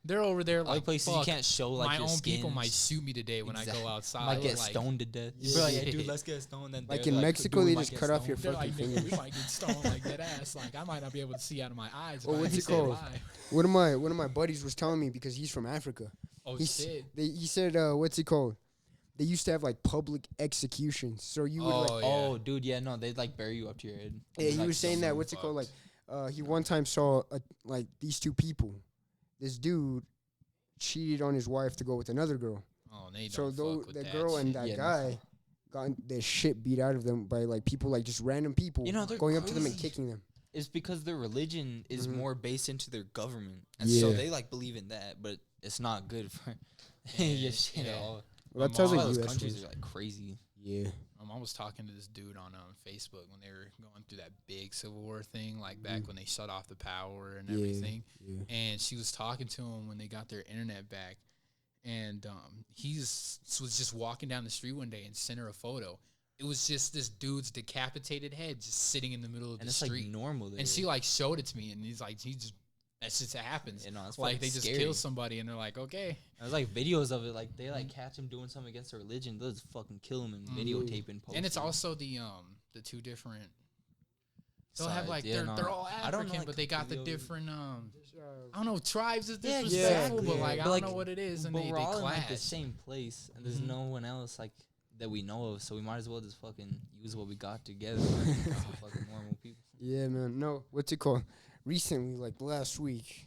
they're over there Other like, places you can't show like my your own people skins. might shoot me today when I go outside. Might get like, stoned to death. Yeah. Bro, like, hey, dude, let's get stoned. Then Like they're in Mexico, dude, we they might just get cut off your they're fucking like, nigga, fingers. we might get stoned like that ass. Like, I might not be able to see out of my eyes. Well, if I what's it stay called? alive. One of my buddies was telling me because he's from Africa. Oh, He shit. said, what's it called? They used to have like public executions, so you would like. Oh, Oh, dude, yeah, no, they'd like bury you up to your head. Yeah, he was saying that. What's it called? Like, he one time saw like these two people. This dude cheated on his wife to go with another girl. Oh, they don't So though fuck with the that girl and shit. that Yeah, no. guy got the shit beat out of them by like people, like just random people, You know, they're going up to them and crazy. kicking them. It's because their religion is Mhm. more based into their government, and so Yeah. they like believe in that, but it's not good for Yeah, your shit yeah. at all. Well, that My sounds mom- like Those U.S. countries was. are like crazy. Yeah. My mom was talking to this dude on Facebook when they were going through that big Civil War thing, like back when they shut off the power and Yeah. everything. Yeah. And she was talking to him when they got their internet back. And was just walking down the street one day and sent her a photo. It was just this dude's decapitated head just sitting in the middle of And the it's street. like normal there. And she like showed it to me, and he's like, that just happens. You know, it's Like fucking they just scary. kill somebody, and they're like, okay. There's like videos of it, like they like catch him doing something against their religion, they'll just fucking kill him and videotape and post. And it's it. also the two different. They'll have Sides, like yeah, they're all I don't know, African, like, but they got the completely different I don't know, tribes is Yeah, disrespectful, exactly. but like But, I don't like, know what it is, and but they we're all in like the clash. same place, and there's Mhm. no one else like that we know of, so we might as well just fucking use what we got together. Like, some fucking normal people. Yeah, man. No, what's it called? Recently, like last week,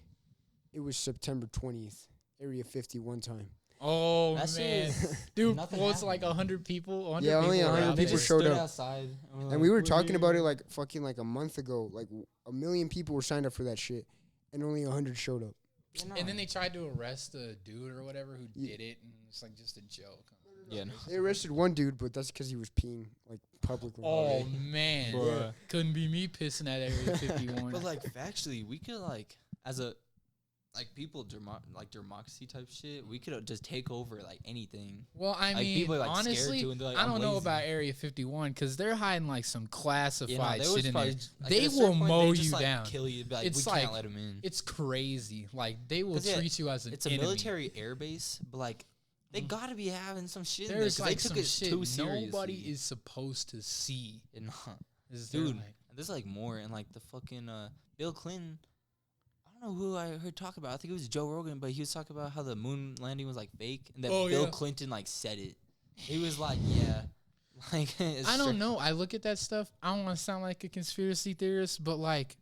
it was September 20th, Area 51 time. Oh That shit man, is- dude, nothing well, it's like happened. 100 people. 100 Yeah, only people 100 around We people it. just showed stood up. outside, And we were "We're talking about here." it like fucking like a month ago. Like 1 million people were signed up for that shit, and only 100 showed up. Yeah, no. And then they tried to arrest a dude or whatever who Yeah. did it, and it's like just a joke. Yeah, no. They arrested one dude, but that's because he was peeing like publicly. Oh man, Bruh. couldn't be me pissing at Area 51. But like factually, we could like as a like people like democracy type shit. We could just take over like anything. Well, I Like, mean, people are, like, scared honestly, to, and they're like, I "I'm don't know lazy." about Area 51 because they're hiding like some classified they shit would in probably there. like, They at a certain will point, mow they just, you like, down. kill you. Like, It's we like- can't let them in. It's crazy. Like they will 'Cause, yeah, treat you as an It's a enemy. military airbase, but like they gotta be having some shit. in there, There's 'cause like they took some it shit too seriously. nobody is supposed to see. And, Is dude, there, like, there's like more, and like the fucking Bill Clinton. I don't know who I heard talk about. I think it was Joe Rogan, but he was talking about how the moon landing was like fake, and that Oh, Bill yeah. Clinton like said it. He was like, yeah, like it's I don't straight- know. I look at that stuff. I don't want to sound like a conspiracy theorist, but like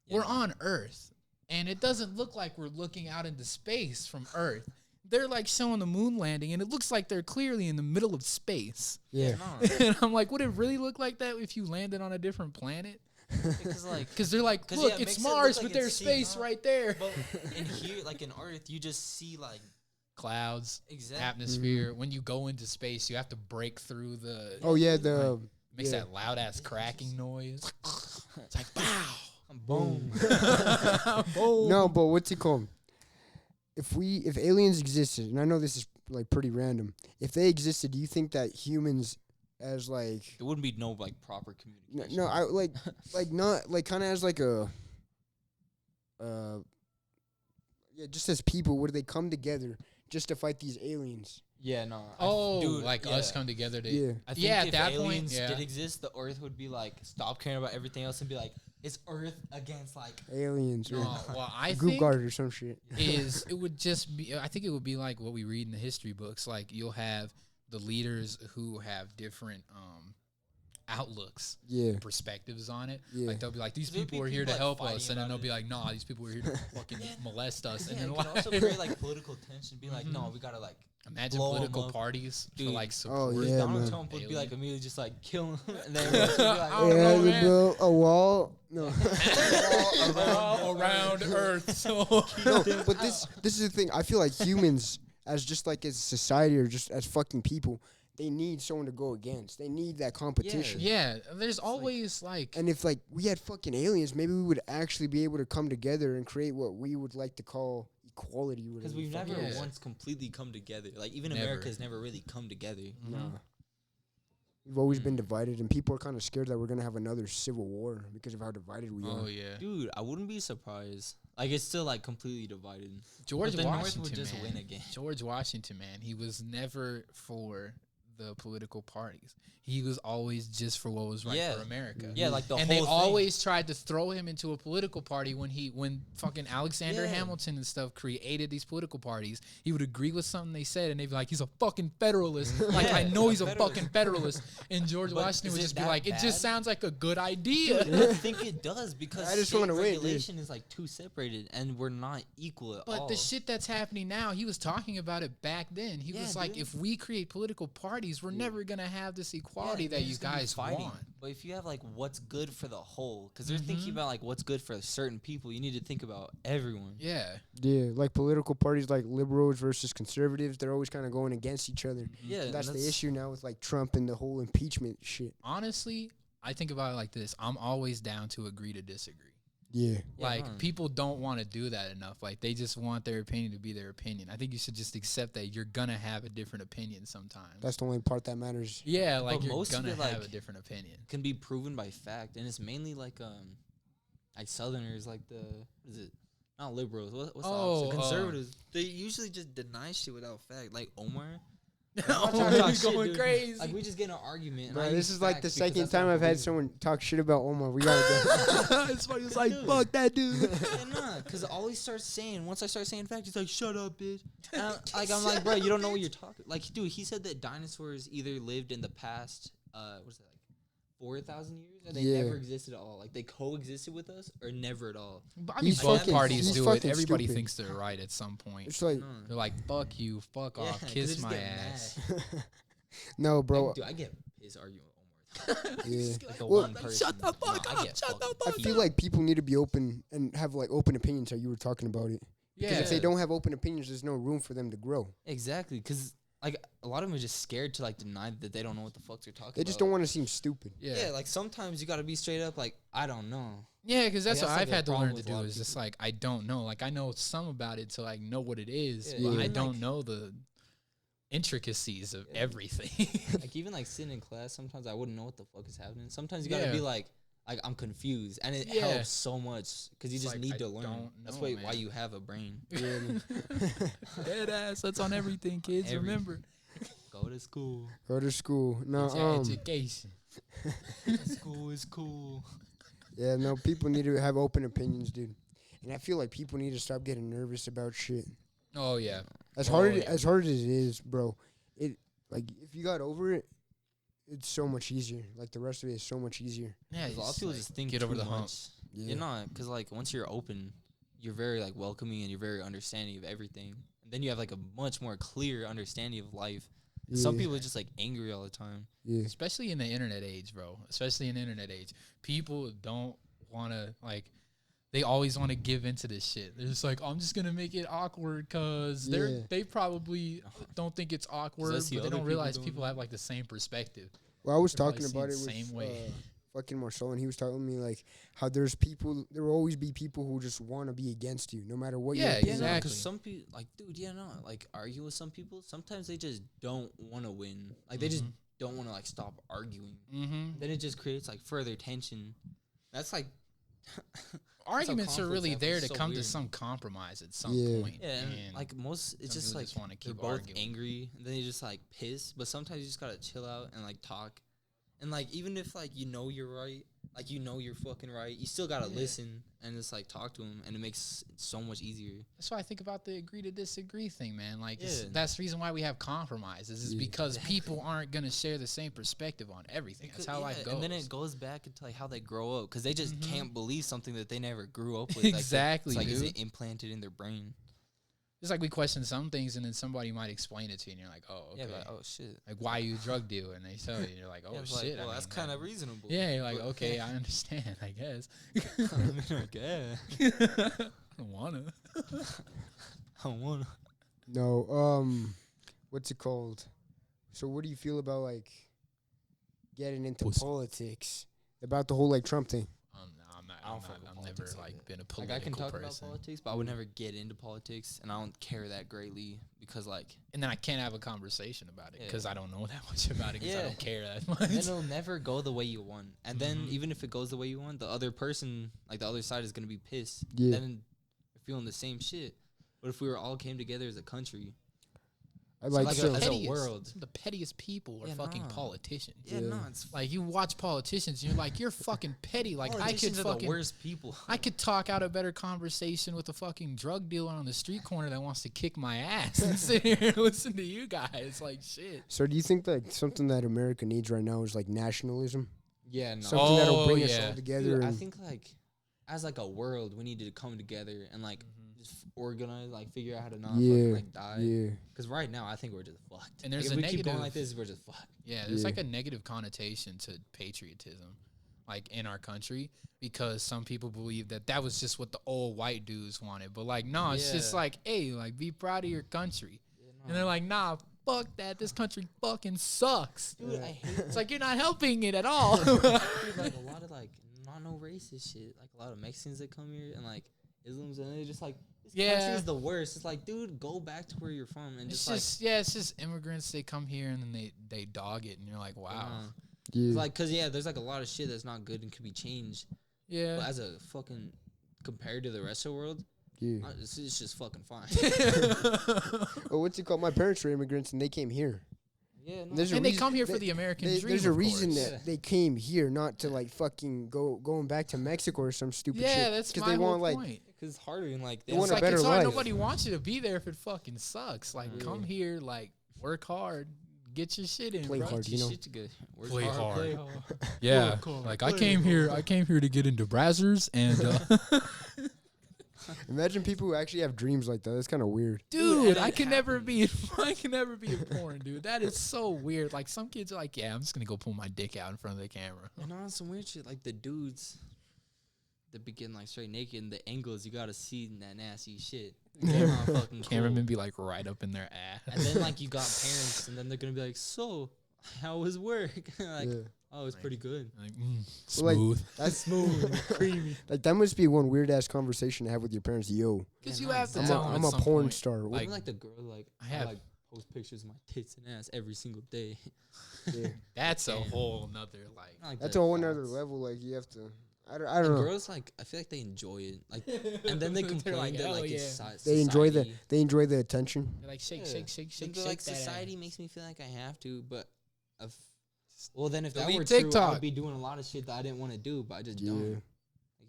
Yeah, we're no. on Earth, and it doesn't look like we're looking out into space from Earth. They're like showing the moon landing, and it looks like they're clearly in the middle of space. Yeah. No, And I'm like, would it really look like that if you landed on a different planet? because like, Because they're like, 'Cause, look, yeah, it it's makes it look Mars, like but there's it's seen, space huh? right there. but in here, like in Earth, you just see like Clouds, exactly. atmosphere. When you go into space, you have to break through the. Oh yeah, the Makes yeah. that loud ass cracking noise. It's like pow. Boom. Boom. no, but what's it called? If aliens existed, and I know this is like pretty random, if they existed, do you think that humans, as like There wouldn't be no like proper communication. no, I like not like kind of as like a yeah, just as people, would they come together just to fight these aliens? Yeah, no. Oh, dude, like yeah. us come together to. Yeah. I think Yeah, if at that point, aliens yeah. did exist, the Earth would be like stop caring about everything else and be like, it's Earth against like Aliens, No, yeah. well, I Group think guard or some shit. it would just be. I think it would be like what we read in the history books. Like you'll have the leaders who have different outlooks, Yeah, perspectives on it. yeah. Like they'll be like, these There'll people be are here to people, like, help fighting us, and then about they'll be it. like, nah, these people are here to fucking molest us. And yeah, then it can also like, create like political tension. Be like, no, we gotta like. imagine blow 'em political up. parties to Dude. like Oh, support. yeah, Donald man. Trump would be like Alien. immediately just like kill him, and then everyone would be like, I don't know, to man. build a wall. No. All around Earth. So No, but this is the thing. I feel like humans, as just like as a society or just as fucking people, they need someone to go against. They need that competition. yeah, there's always like And if like we had fucking aliens, maybe we would actually be able to come together and create what we would like to call equality. because we've never Yeah. once completely come together. Like even Never. America's never really come together. Nah. We've always been divided, and people are kind of scared that we're gonna have another civil war because of how divided we are. Oh yeah, Dude, I wouldn't be surprised. Like, it's still like completely divided. George But the North Washington, would just man. win again. George Washington, man, he was never for the political parties. He was always just for what was right Yeah. for America. Yeah, like the And whole they thing. always tried to throw him into a political party when fucking Alexander Yeah. Hamilton and stuff created these political parties. He would agree with something they said, and they'd be like, "He's a fucking federalist." Like, Yeah, I know he's a a federalist. fucking federalist. And George But Washington is would it just be that like, "It bad? just sounds like a good idea." I think it does because I just state wanna win, dude. regulation is like too separated, and we're not equal at all. But the shit that's happening now, he was talking about it back then. He Yeah, was like, dude. if we create political parties, we're never gonna have this equality Yeah, that they're you just gonna be guys fighting. want. But if you have like what's good for the whole, because they're thinking about like what's good for certain people, you need to think about everyone. Yeah. Yeah, like political parties like liberals versus conservatives, they're always kind of going against each other. Yeah, and That's the issue now with like Trump and the whole impeachment shit. Honestly, I think about it like this. I'm always down to agree to disagree. Yeah. Yeah, Like, huh. people don't want to do that enough. Like, they just want their opinion to be their opinion. I think you should just accept that you're gonna have a different opinion sometimes. That's the only part that matters. Yeah, like, But you're most of gonna it, have like, a different opinion. Can be proven by fact, and it's mainly like Southerners, like the what is it? Not liberals. What's the Oh, opposite? Conservatives. They usually just deny shit without fact. Like Omar. Oh, talk he's shit, going dude. crazy. Like we just get in an argument. and Bro, I this use is like the facts because second that's what time I I've had believe in. someone talk shit about Omar. We gotta go. It's funny. It's like, like, dude. fuck that dude. Yeah, nah, because all he starts saying, once I start saying facts, he's like, shut up, bitch. And I'm like, bro, you don't know what you're talking. Like, dude, he said that dinosaurs either lived in the past, what is it, like 4,000 years, or they Yeah. never existed at all. Like, they coexisted with us, or never at all. But I mean, He's both fucking- parties he's do it. fucking Everybody stupid. thinks they're right at some point. It's like, No. They're like, fuck you, fuck Yeah, off, 'cause they kiss just my get ass. mad. no, bro. Dude, I get pissed arguing with Omar. Yeah. Like the Well, one person. shut the fuck I up, get shut the fucking fuck I heated. feel like people need to be open and have like open opinions. How you were talking about it. Because Yeah. if they don't have open opinions, there's no room for them to grow. Exactly, because like a lot of them are just scared to like deny that they don't know what the fuck they're talking about. They just don't want to seem stupid. Yeah, like sometimes you gotta be straight up. Like I don't know. Yeah, because that's Like, what that's, I've like, a had to problem learn to with a do lot of is just people. like, I don't know. Like, I know some about it to like know what it is, Yeah, but I even, don't like- know the intricacies of Yeah. everything. Like even like sitting in class, sometimes I wouldn't know what the fuck is happening. Sometimes you gotta Yeah. be like I'm confused, and it Yeah. helps so much because you It's just like, need I to learn. don't That's know, why man. you have a brain. Dead ass. That's on everything, kids. Everything. Remember, Go to school. Go to school. No, it's your education. School is cool. yeah, no. People need to have open opinions, dude. And I feel like people need to stop getting nervous about shit. Oh yeah. As Oh, hard yeah. as hard as it is, bro. It like if you got over it, it's so much easier. Like the rest of it is so much easier. Yeah. 'Cause a lot of people just think get over too the hump. much. You're not, because like once you're open, you're very like welcoming and you're very understanding of everything. And then you have like a much more clear understanding of life. Some Yeah. people are just like angry all the time. Yeah. Especially in the internet age, bro. Especially in the internet age, people don't want to like. They always want to give into this shit. They're just like, I'm just gonna make it awkward because Yeah. they probably don't think it's awkward, I see but they other don't people realize doing people it. have like the same perspective. Well, I was They're probably talking about it seeing with the same way. fucking Marcel, and he was telling me like how there's people. There will always be people who just want to be against you, no matter what. Yeah, your opinion is. exactly. Because some people, like, dude, like argue with some people. Sometimes they just don't want to win. Like, they just don't want to like stop arguing. Mm-hmm. Then it just creates like further tension. That's like Arguments are conflicts really happen. there It's to so come weird. to some compromise at some Yeah. point. yeah, and like most, it's some just people like just wanna they're keep both arguing. angry, and then they just like pissed. But sometimes you just gotta chill out and like talk. And like even if like you know you're right, like you know you're fucking right, you still gotta listen and just like talk to them, and it makes it so much easier. That's why I think about the agree to disagree thing, man. Like, Yeah. that's the reason why we have compromises is Yeah. because Exactly. people aren't going to share the same perspective on everything. That's how life goes. And then it goes back into like how they grow up, because they just Mhm. can't believe something that they never grew up with. Exactly, It's like is dude. it implanted in their brain? It's like we question some things and then somebody might explain it to you and you're like, oh, okay. Yeah, like, oh shit. Like, why you drug deal? And they tell you, and you're like, oh, Yeah, it's shit. like, well, I that's mean, kind of that- reasonable. Yeah, you're like, But- okay, I understand, I guess. I mean, okay. I don't want to. I don't wanna. No, what's it called? So what do you feel about like getting into Pussy. politics? About the whole like Trump thing? No, I'm not don't fuck with I've politics never like like that. been a Like political I can talk person. about politics, but I would never get into politics, and I don't care that greatly because like And then I can't have a conversation about it Yeah. because I don't know that much about it because I Yeah. don't care that much. then it'll never go the way you want. And then Mhm. even if it goes the way you want, the other person, like the other side, is gonna be pissed. Yeah. Then you're feeling the same shit. But if we were all came together as a country, I like like so. as a Pettiest- world. some of the pettiest people are Yeah, fucking nah. politicians. yeah, Yeah. no, it's Like you watch politicians, and you're like, you're fucking petty. Like I could politicians are the fucking, worst people. I could talk out a better conversation with a fucking drug dealer on the street corner that wants to kick my ass and sit here and listen to you guys. Like shit. So do you think like something that America needs right now is like nationalism? Yeah, no. Something that'll Oh, bring us yeah. all together. Dude, I and think like as like a world, we need to come together and like just organize, like figure out how to not yeah, fucking like die. yeah, Because right now, I think we're just fucked. And there's if a we keep going negative- like this, we're just fucked. Yeah, there's Yeah. like a negative connotation to patriotism, like in our country, because some people believe that that was just what the old white dudes wanted. But like, no, it's just Yeah. like, hey, like be proud of your country. Yeah, And they're like, nah, fuck that. This country fucking sucks. dude, I hate It's like you're not helping it at all. dude, like a lot of like not no racist shit. Like a lot of Mexicans that come here and like Islam's and they're just like this Yeah. country is the worst. It's like, dude, go back to where you're from and It's just like just yeah, it's just immigrants. They come here and then they dog it, and you're like, wow, yeah. yeah. It's like, cause yeah, there's like a lot of shit that's not good and could be changed. yeah. But as a fucking compared to the rest of the world, yeah. it's just fucking fine. Oh, what's it called? My parents were immigrants and they came here. Yeah, no. There's a And they reason- come here for the American dream. There's a of reason course. that they came here, not to like fucking going back to Mexico or some stupid shit. Yeah, that's my they whole want like point. Cause it's harder and like They they want It's a like better it's hard. life. Nobody wants you to be there if it fucking sucks. Like, Yeah. come here, like, work hard, get your shit in, Play bro. hard, get you your know. shit together. Work Play hard. play hard. Yeah, Work hard, like I play came here. hard. I came here to get into Brazzers, and Imagine people who actually have dreams like that. That's kind of weird. dude, and I it can never be. I can never be a porn, dude. That is so weird. Like some kids are like, yeah, I'm just gonna go pull my dick out in front of the camera. And on some weird shit, like the dudes that be getting like straight naked and the angles you gotta see in that nasty shit. Camera fucking Cameramen cool. be like right up in their ass. And then like you got parents and then they're gonna be like, so how was work? Like, Yeah. oh, it's pretty good. Like, Well, like, smooth. That's smooth, creamy. Like that must be one weird ass conversation to have with your parents. Yo, Because Yeah, you no, have to I'm exactly. tell a, them I'm at a some porn point. star. Like, Even like the girl, like I have- like post pictures of my tits and ass every single day. Yeah. That's a Damn. whole nother like. Not like That's the a whole nother thoughts. level. Like you have to. I And don't know. girls like I feel like they enjoy it. Like and then they They're complain like, that "Hell like yeah." it's They enjoy the attention. They're like shake, Yeah. shake, shake, shake, And shake. they're like that ass. society makes me feel like I have to, but if well then if that Delete were true, I TikTok. would be doing a lot of shit that I didn't want to do, but I just Yeah. don't. Like,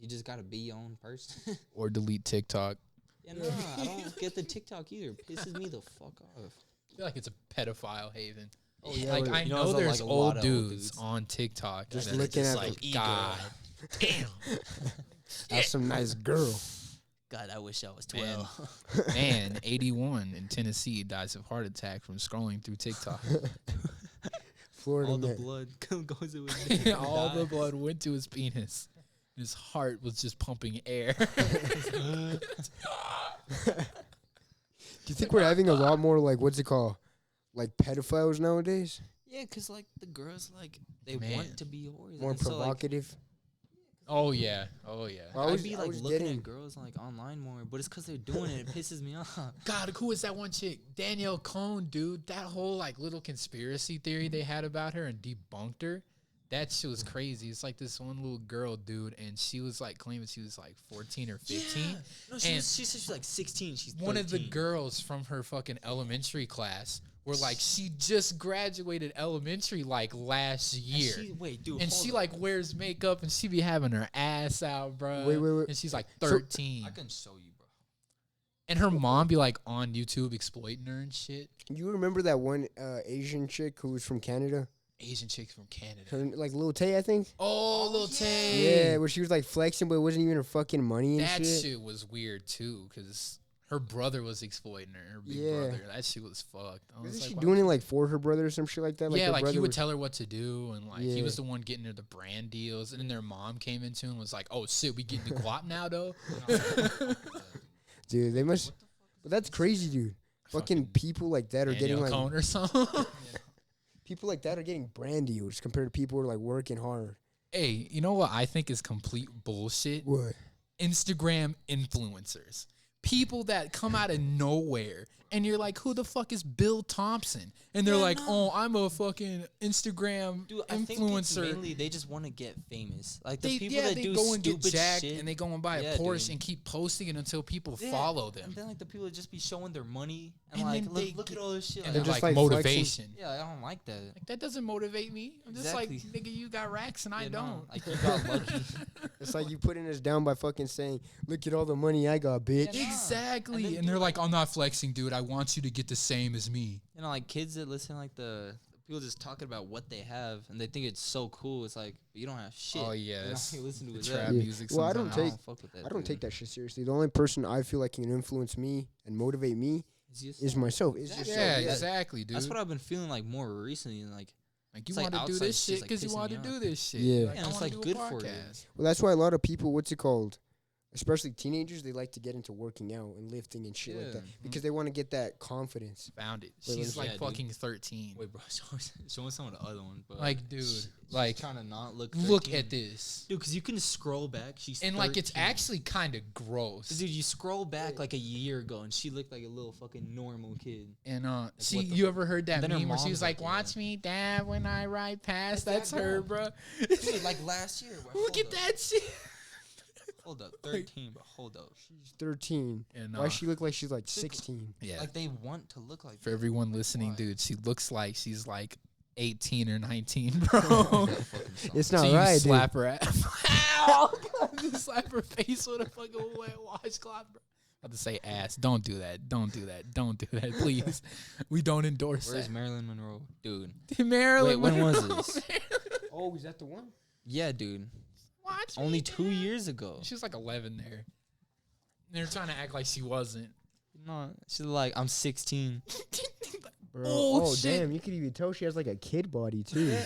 you just gotta be your own person. Or delete TikTok. Yeah, no, I don't get the TikTok either. It pisses me the fuck off. I feel like it's a pedophile haven. Oh, yeah, Like well, I you know, know there's, there's like, a lot old of old dudes dudes. on TikTok Just that are looking just at like, the God, damn, That's some nice girl. God, I wish I was Man. 12. man, 81 in Tennessee dies of heart attack from scrolling through TikTok. Florida All the man. blood goes away. All the blood went to his penis. His heart was just pumping air. Do you think we're having a lot more like what's it called, like pedophiles nowadays? Yeah, cause like the girls like they Man. want to be whores. More and so, like, provocative. Oh yeah, oh yeah. I I'd be I like was looking getting- at girls like online more, but it's cause they're doing it. It pisses me off. God, who was that one chick? Danielle Cohn, dude. That whole like little conspiracy theory they had about her and debunked her. That shit was crazy. It's like this one little girl, dude, and she was like claiming she was like 14 or 15. Yeah. No, she, And she said she's like 16. She's One of the 13. girls from her fucking elementary class were like, she just graduated elementary like last And year. wait, dude. And hold she up. like wears makeup and she be having her ass out, bro. Wait. And she's like So- 13. I can show you, bro. And her mom be like on YouTube exploiting her and shit. You remember that one Asian chick who was from Canada? Asian chicks from Canada. Her, like Lil Tay, I think. Oh, Lil yeah. Tay. Yeah, where she was like flexing, but it wasn't even her fucking money and That shit. shit was weird too, because her brother was exploiting her. Her big Yeah. brother. That shit was fucked. I was Wasn't like, she why doing would it like for her brother or some shit like that? yeah, her like he brother would was- tell her what to do, and like he Yeah. was the one getting her the brand deals, and then their mom came into and was like, "Oh shit, we getting the guap now, though." Dude, they must. But that's crazy, dude. Fucking people like that are getting Danielle like Cohn or something. people like that are getting brand deals compared to people who are like working hard. Hey, you know what I think is complete bullshit? What? Instagram influencers. People that come out of nowhere and you're like, who the fuck is Bill Thompson? And they're like, oh, I'm a fucking Instagram Dude, I think it's influencer. mainly they just want to get famous. Like the They, people yeah, that they do go and get stupid jacked shit, and they go and buy Yeah, a Porsche dude. and keep posting it until people Yeah, follow them. And then like the people that just be showing their money and, And like then they look at get- all this shit. And Like, they're just, like like, flexing. motivation. yeah, I don't like that. Like, that doesn't motivate me. I'm just like, Exactly. nigga, you got racks and I Yeah, no, don't. like you got lucky. It's like you putting us down by fucking saying, "Look at all the money I got, bitch." Yeah, Exactly. And And, then they're do, like, I'm not flexing, dude. I want you to get the same as me. You know, like kids that listen like the people just talking about what they have and they think it's so cool. It's like you don't have shit. Oh, You know, yes. you listen to The it. trap that. Yeah. music Well, I sometimes. don't I take- don't fuck with that. I don't dude. take that shit seriously. The only person I feel like can influence me and motivate me It's just- is myself. It's just Yeah, so, exactly, dude. That's what I've been feeling like more recently. And like, Like, you it's like want to do outside this shit's, shit like, because you pissing want me to off. do this shit. Yeah. Like, And I it's, wanna like, do a good for you. podcast. Well, that's why a lot of people, what's it called? Especially teenagers, they like to get into working out and lifting and shit like Yeah. that because they want to get that confidence. Found it. Wait, She's let like me- Yeah, dude. fucking 13. wait, bro, show me some of the other ones, bro. Like, dude, she's like, trying to not look. look 13. at this. dude, because you can scroll back. She's And, like, it's 13. actually kind of gross. Dude, you scroll back like a year ago, and she looked like a little fucking normal kid. And see, what the you ever heard that then her meme where she mom's was like, like, yeah. "Watch me, Dad, when I ride past." That's That's that her, girl. bro. Dude, like last year. Bro, Look hold at up, that shit. Hold up, 13, but hold up. She's 13. And Why she look like she's like 16? yeah. Like they want to look like. For that. everyone listening, Why? dude, she looks like she's like 18 or 19, bro. That fucking song. It's So not you right, dude. slap her ass. Ow! You slap her face with a fucking wet washcloth, bro. I have to say ass. Don't do that. Don't do that. Don't do that, please. We don't endorse Where's that. Marilyn Monroe, dude? Marilyn. Wait, when was Monroe. this? Oh, is that the one? Yeah, dude. Watch Only me, 2 Dad. years ago. She was like 11 there. They're trying to act like she wasn't. No, she's like, I'm 16. Bro. Oh, Oh, shit. damn. You could even tell she has like a kid body, too.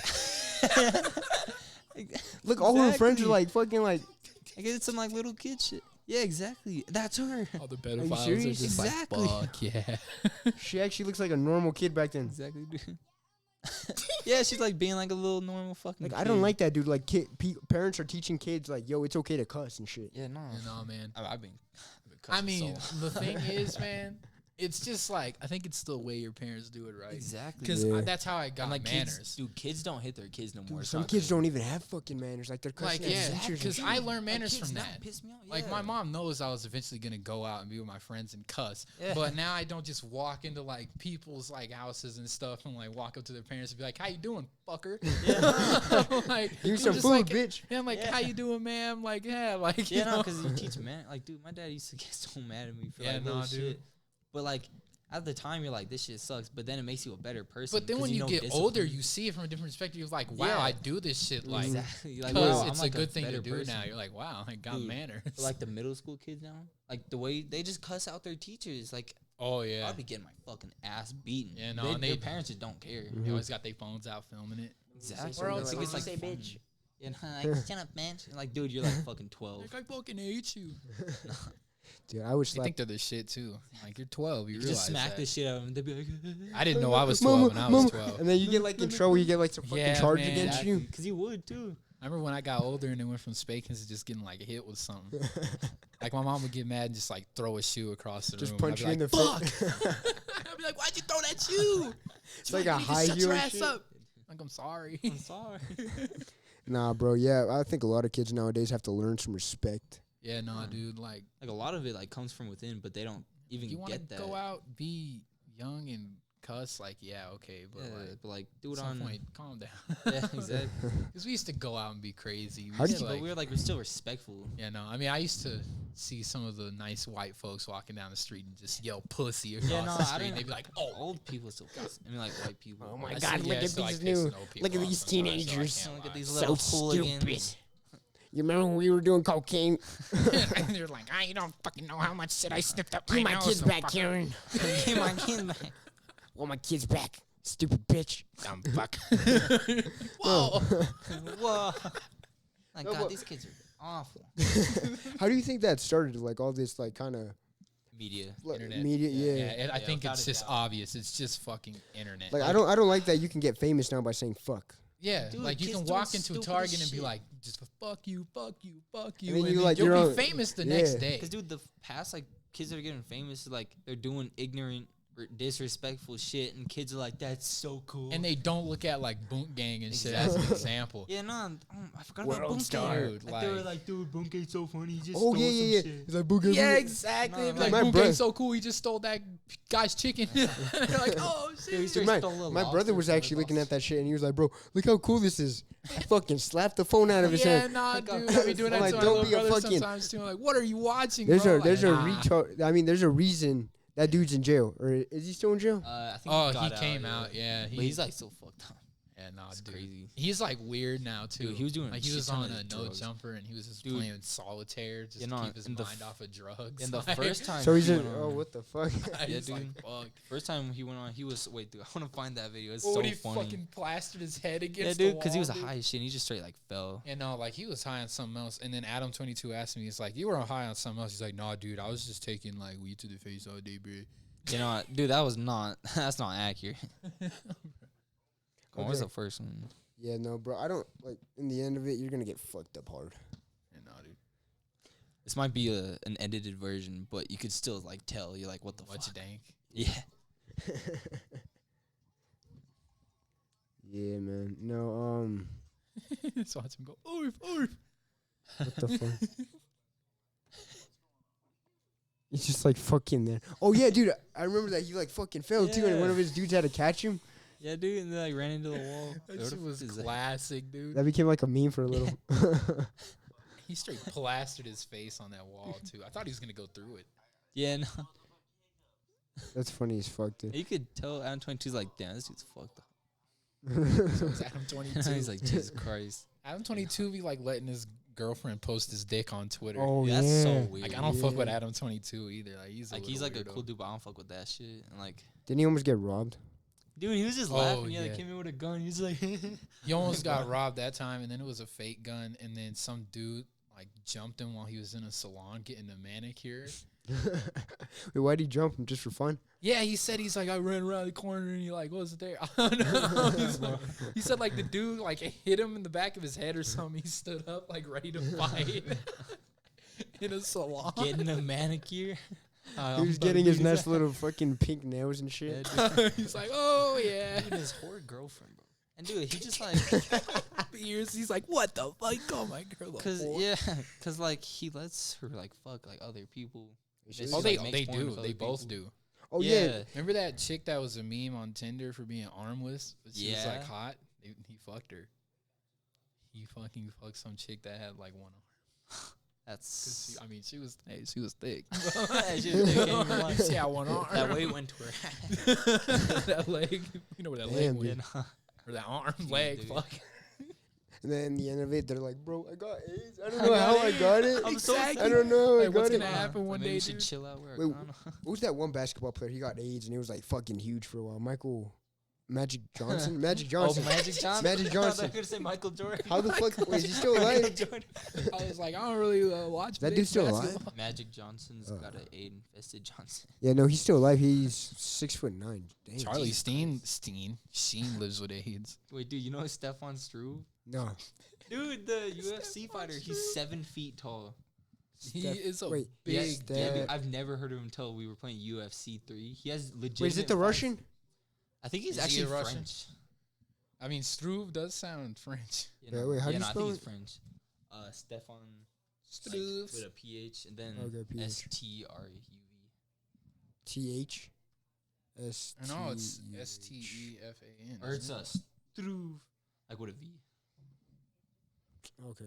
Look, all her friends are Exactly. like fucking like. I get some like little kid shit. Yeah, exactly. That's her. All the pedophiles are serious? just Exactly. like, fuck yeah. She actually looks like a normal kid back then. Exactly, dude. Yeah, she's like being like a little normal fucking. Like, kid. I don't like that, dude. Like, parents are teaching kids, like, yo, it's okay to cuss and shit. Yeah, no. You know, man. I've been. I cussing mean, so- the thing is, man, it's just like, I think it's the way your parents do it, right? Exactly. Because Yeah. that's how I got And like manners. kids, dude, kids don't hit their kids no more. Dude, It's some not kids good. don't even have fucking manners. Like, they're cussing Like, at yeah, teachers and because shit. I learned Like, manners kids from now that. piss me off. Like, Yeah. my mom knows I was eventually going to go out and be with my friends and cuss. Yeah. But now I don't just walk into, like, people's, like, houses and stuff and, like, walk up to their parents and be like, how you doing, fucker? Yeah. like, Give me I'm some just food, like, bitch. Yeah, I'm like, Yeah. how you doing, ma'am? Like, yeah, like, you Yeah, no, know. because you teach man. Like, dude, my dad used to get so mad at me for Yeah, like little nah, dude. shit. But like at the time, you're like, this shit sucks. But then it makes you a better person. But then 'cause when you know get discipline. older, you see it from a different perspective. You're like, wow, Yeah. I do this shit like exactly like because wow, it's I'm a good thing to better do person. now. You're like, wow, I got Dude, manners. But, like the middle school kids now, like the way they just cuss out their teachers. Like oh yeah, I'd be getting my fucking ass beaten. Yeah, no, and their they- parents just don't care. they always got their phones out filming it. Exactly. something else Like, would it's you like say, funny. bitch? You know, like shut up, man. Like, dude, you're like fucking 12. Like I fucking hate you. Dude, I would They slap. think they're the shit too. Like you're 12, you You realize just smack that. the shit out of them. They'd be like, I didn't know I was 12 when I was 12. And then you get like in trouble. You get like some fucking Yeah, charge man. against you. Because you would too. I remember when I got older and it went from spankings to just getting like hit with something. Like my mom would get mad and just like throw a shoe across the Just room. punch you and in I'd the be like, face. I'd be like, why'd you throw that shoe? It's like a high shut heel your and ass shit. up. Like I'm sorry. I'm sorry. Nah, bro. Yeah, I think a lot of kids nowadays have to learn some respect. Yeah, no, dude. Like Like a lot of it like comes from within, but they don't even you want to get that. go out, be young and cuss. Like yeah, okay, but Yeah, like but like do at it some on. point, calm down. Yeah, exactly. Because we used to go out and be crazy. We How used did to, But like, we're still respectful. yeah, no. I mean, I used to see some of the nice white folks walking down the street and just yell "pussy" across Yeah, no, the I street. don't. And they'd be like, "Oh, Old people still. I mean, like white people. Oh my I God, said, look yeah, at so I these pissed new- no people look at off these sometimes, so I teenagers. can't Look at lie. these So little stupid. hooligans. You remember when we were doing cocaine? And they're like, I don't fucking know how much shit I sniffed up Give my my nose. kids so back, fucking Karen. Get my kids back. Want my kids back, stupid bitch. dumb fuck. Whoa. Whoa. Like No, God, but- these kids are awful. How do you think that started? Like all this, like kind of Media. Internet. media. Yeah, Yeah. and I Yeah, think without it's a just doubt. obvious. It's just fucking internet. Like I don't like that you can get famous now by saying fuck. Yeah, Dude, like you kids can doing walk into a stupid Target and be shit. like, just fuck you, fuck you, fuck you, then and you then like you'll your be own- famous the yeah. next day. Because, dude, the past, like, kids that are getting famous is, like, they're doing ignorant or disrespectful shit, and kids are like, that's so cool. And they don't look at like Boonk Gang and shit as an Exactly. example. Yeah, no, I forgot World about Boonk star. Gang. Dude, Like, they were like- like, dude, Boonk Gang's so funny. He just Oh stole yeah, some yeah, yeah. shit. He's like boogie. Yeah, boogie. exactly. Nah, Like, like, my Boonk bro- Gang's so cool. He just stole that guy's chicken. They're like, oh Dude, he shit. Dude, straight my, stole a my brother lobster was from actually the looking boss. at that shit and he was like, bro, look how cool this is. I fucking slapped the phone out of his Yeah, hand. nah, Like, dude. I be doing I'm that like, to my don't little be a brother fucking- sometimes too. I'm like, what are you watching, There's bro? a there's like, a nah. retard. I mean, there's a reason that dude's in jail, or is he still in jail? I think Oh, got he came out. Yeah, But he's, like, so fucked up. yeah, nah, It's dude. crazy. He's like weird now too. Dude, he was doing like a he was shit ton on of a no drugs. jumper and he was just Dude. playing solitaire just You to know, keep his in the mind off of drugs. And the Like, first time So he's he in. went on, Oh, what the fuck? I Yeah, was like, dude. fuck. First time he went on, he was wait, dude. I want to find that video. It's What so he funny. fucking plastered his head Yeah, against dude, the because he was wall, dude. high as shit. And he just straight like fell. And no, like he was high on something else. And then Adam 22 asked me, he's like, "You were high on something else?" He's like, "Nah, dude, I was just taking like weed to the face all day, bro." You know, what? Dude, that was not. That's not accurate. What was Okay. the first one? Yeah, no, bro. I don't like. In the end of it, you're gonna get fucked up hard. Yeah, nah, dude. This might be an edited version, but you could still like tell. You're like, what the What's fuck? dank? Yeah. Yeah, man. No, So watch him go, "Oof, oof." what the fuck? He's just like fucking there. Oh yeah, dude. I remember that he like fucking fell too, and one of Yeah. his dudes had to catch him. Yeah, dude, and then like ran into the wall. That What shit the was fuck is that? classic, dude. That became like a meme for a little. He straight plastered his face on that wall too. I thought he was gonna go through it. Yeah, no. That's funny as fuck, dude. You could tell Adam 22's like, damn, this dude's fucked up. So it's Adam 22. He's like, Jesus Christ. Adam 22 be like letting his girlfriend post his dick on Twitter. Oh That's yeah. so weird. Like I don't fuck with Yeah. Adam 22 either. Like he's a He's like a weirdo. cool dude, but I don't fuck with that shit. And like, Didn't he almost get robbed? dude, he was just Oh, laughing. Yeah, yeah. they came in with a gun. He was like, He almost got robbed that time, and then it was a fake gun, and then some dude like jumped him while he was in a salon getting a manicure. Wait, why'd he jump him just for fun? Yeah, he said he's like I ran around the corner and he like wasn't there. I don't know. He said like the dude like hit him in the back of his head or something. He stood up like ready to fight in a salon. getting a manicure. He was getting his nice little fucking pink nails and shit. Yeah, dude. He's like, oh yeah. Dude, his whore girlfriend, bro. And dude, he just like, Years. He's like, what the fuck? Oh my girl. cause like he lets her like fuck like other people. Shit. Oh, She, they like, makes porn do. with They other both people. do. Oh yeah. Remember that chick that was a meme on Tinder for being armless? But she was like Yeah. hot. He fucked her. He fucking fucked some chick that had like one arm. That's She was she was thick. Yeah, she was thick, ain't even lying. She had one arm. that way went to her head. That leg. You know where that Damn, leg dude. went. Or that arm, Yeah, leg. dude. Fuck. And then in the end of it, they're like, "Bro, I got AIDS. I don't I know got how I AIDS. got it. I'm so Exactly. I don't know how I Like, what's got it." gonna happen one Maybe day, we should dude? chill out. Wear a Wait, condom. What was that one basketball player? He got AIDS and it was like fucking huge for a while. Magic Johnson. Magic Johnson. Oh, Magic Johnson. Magic I thought Johnson. you were gonna say Michael Jordan. How the fuck? Wait, is he still Michael alive? Jordan. I was like, I don't really watch That big dude's still alive? basketball. Magic Johnson's got an AIDS-infested Johnson. Yeah, no, he's still alive. He's 6'9". Damn. Charlie Jesus Sheen lives with AIDS. Wait, dude, you know Stefan Struve? No. Dude, the UFC fighter. He's 7 feet tall. He Steph- is a wait, big. yes, dude. Yeah, dude, Steph- I've never heard of him until we were playing UFC 3. He has legit. Wait, is it the Russian? I think he's Is he actually a Russian? French. I mean, Struve does sound French. You Yeah, know? wait, how do yeah, you no, I spell think he's it? French. Stefan Struve. with a PH and then Okay, PH. STRUV. TH. S. I know it's STEFAN. Or it's Struve, like with a V. Okay.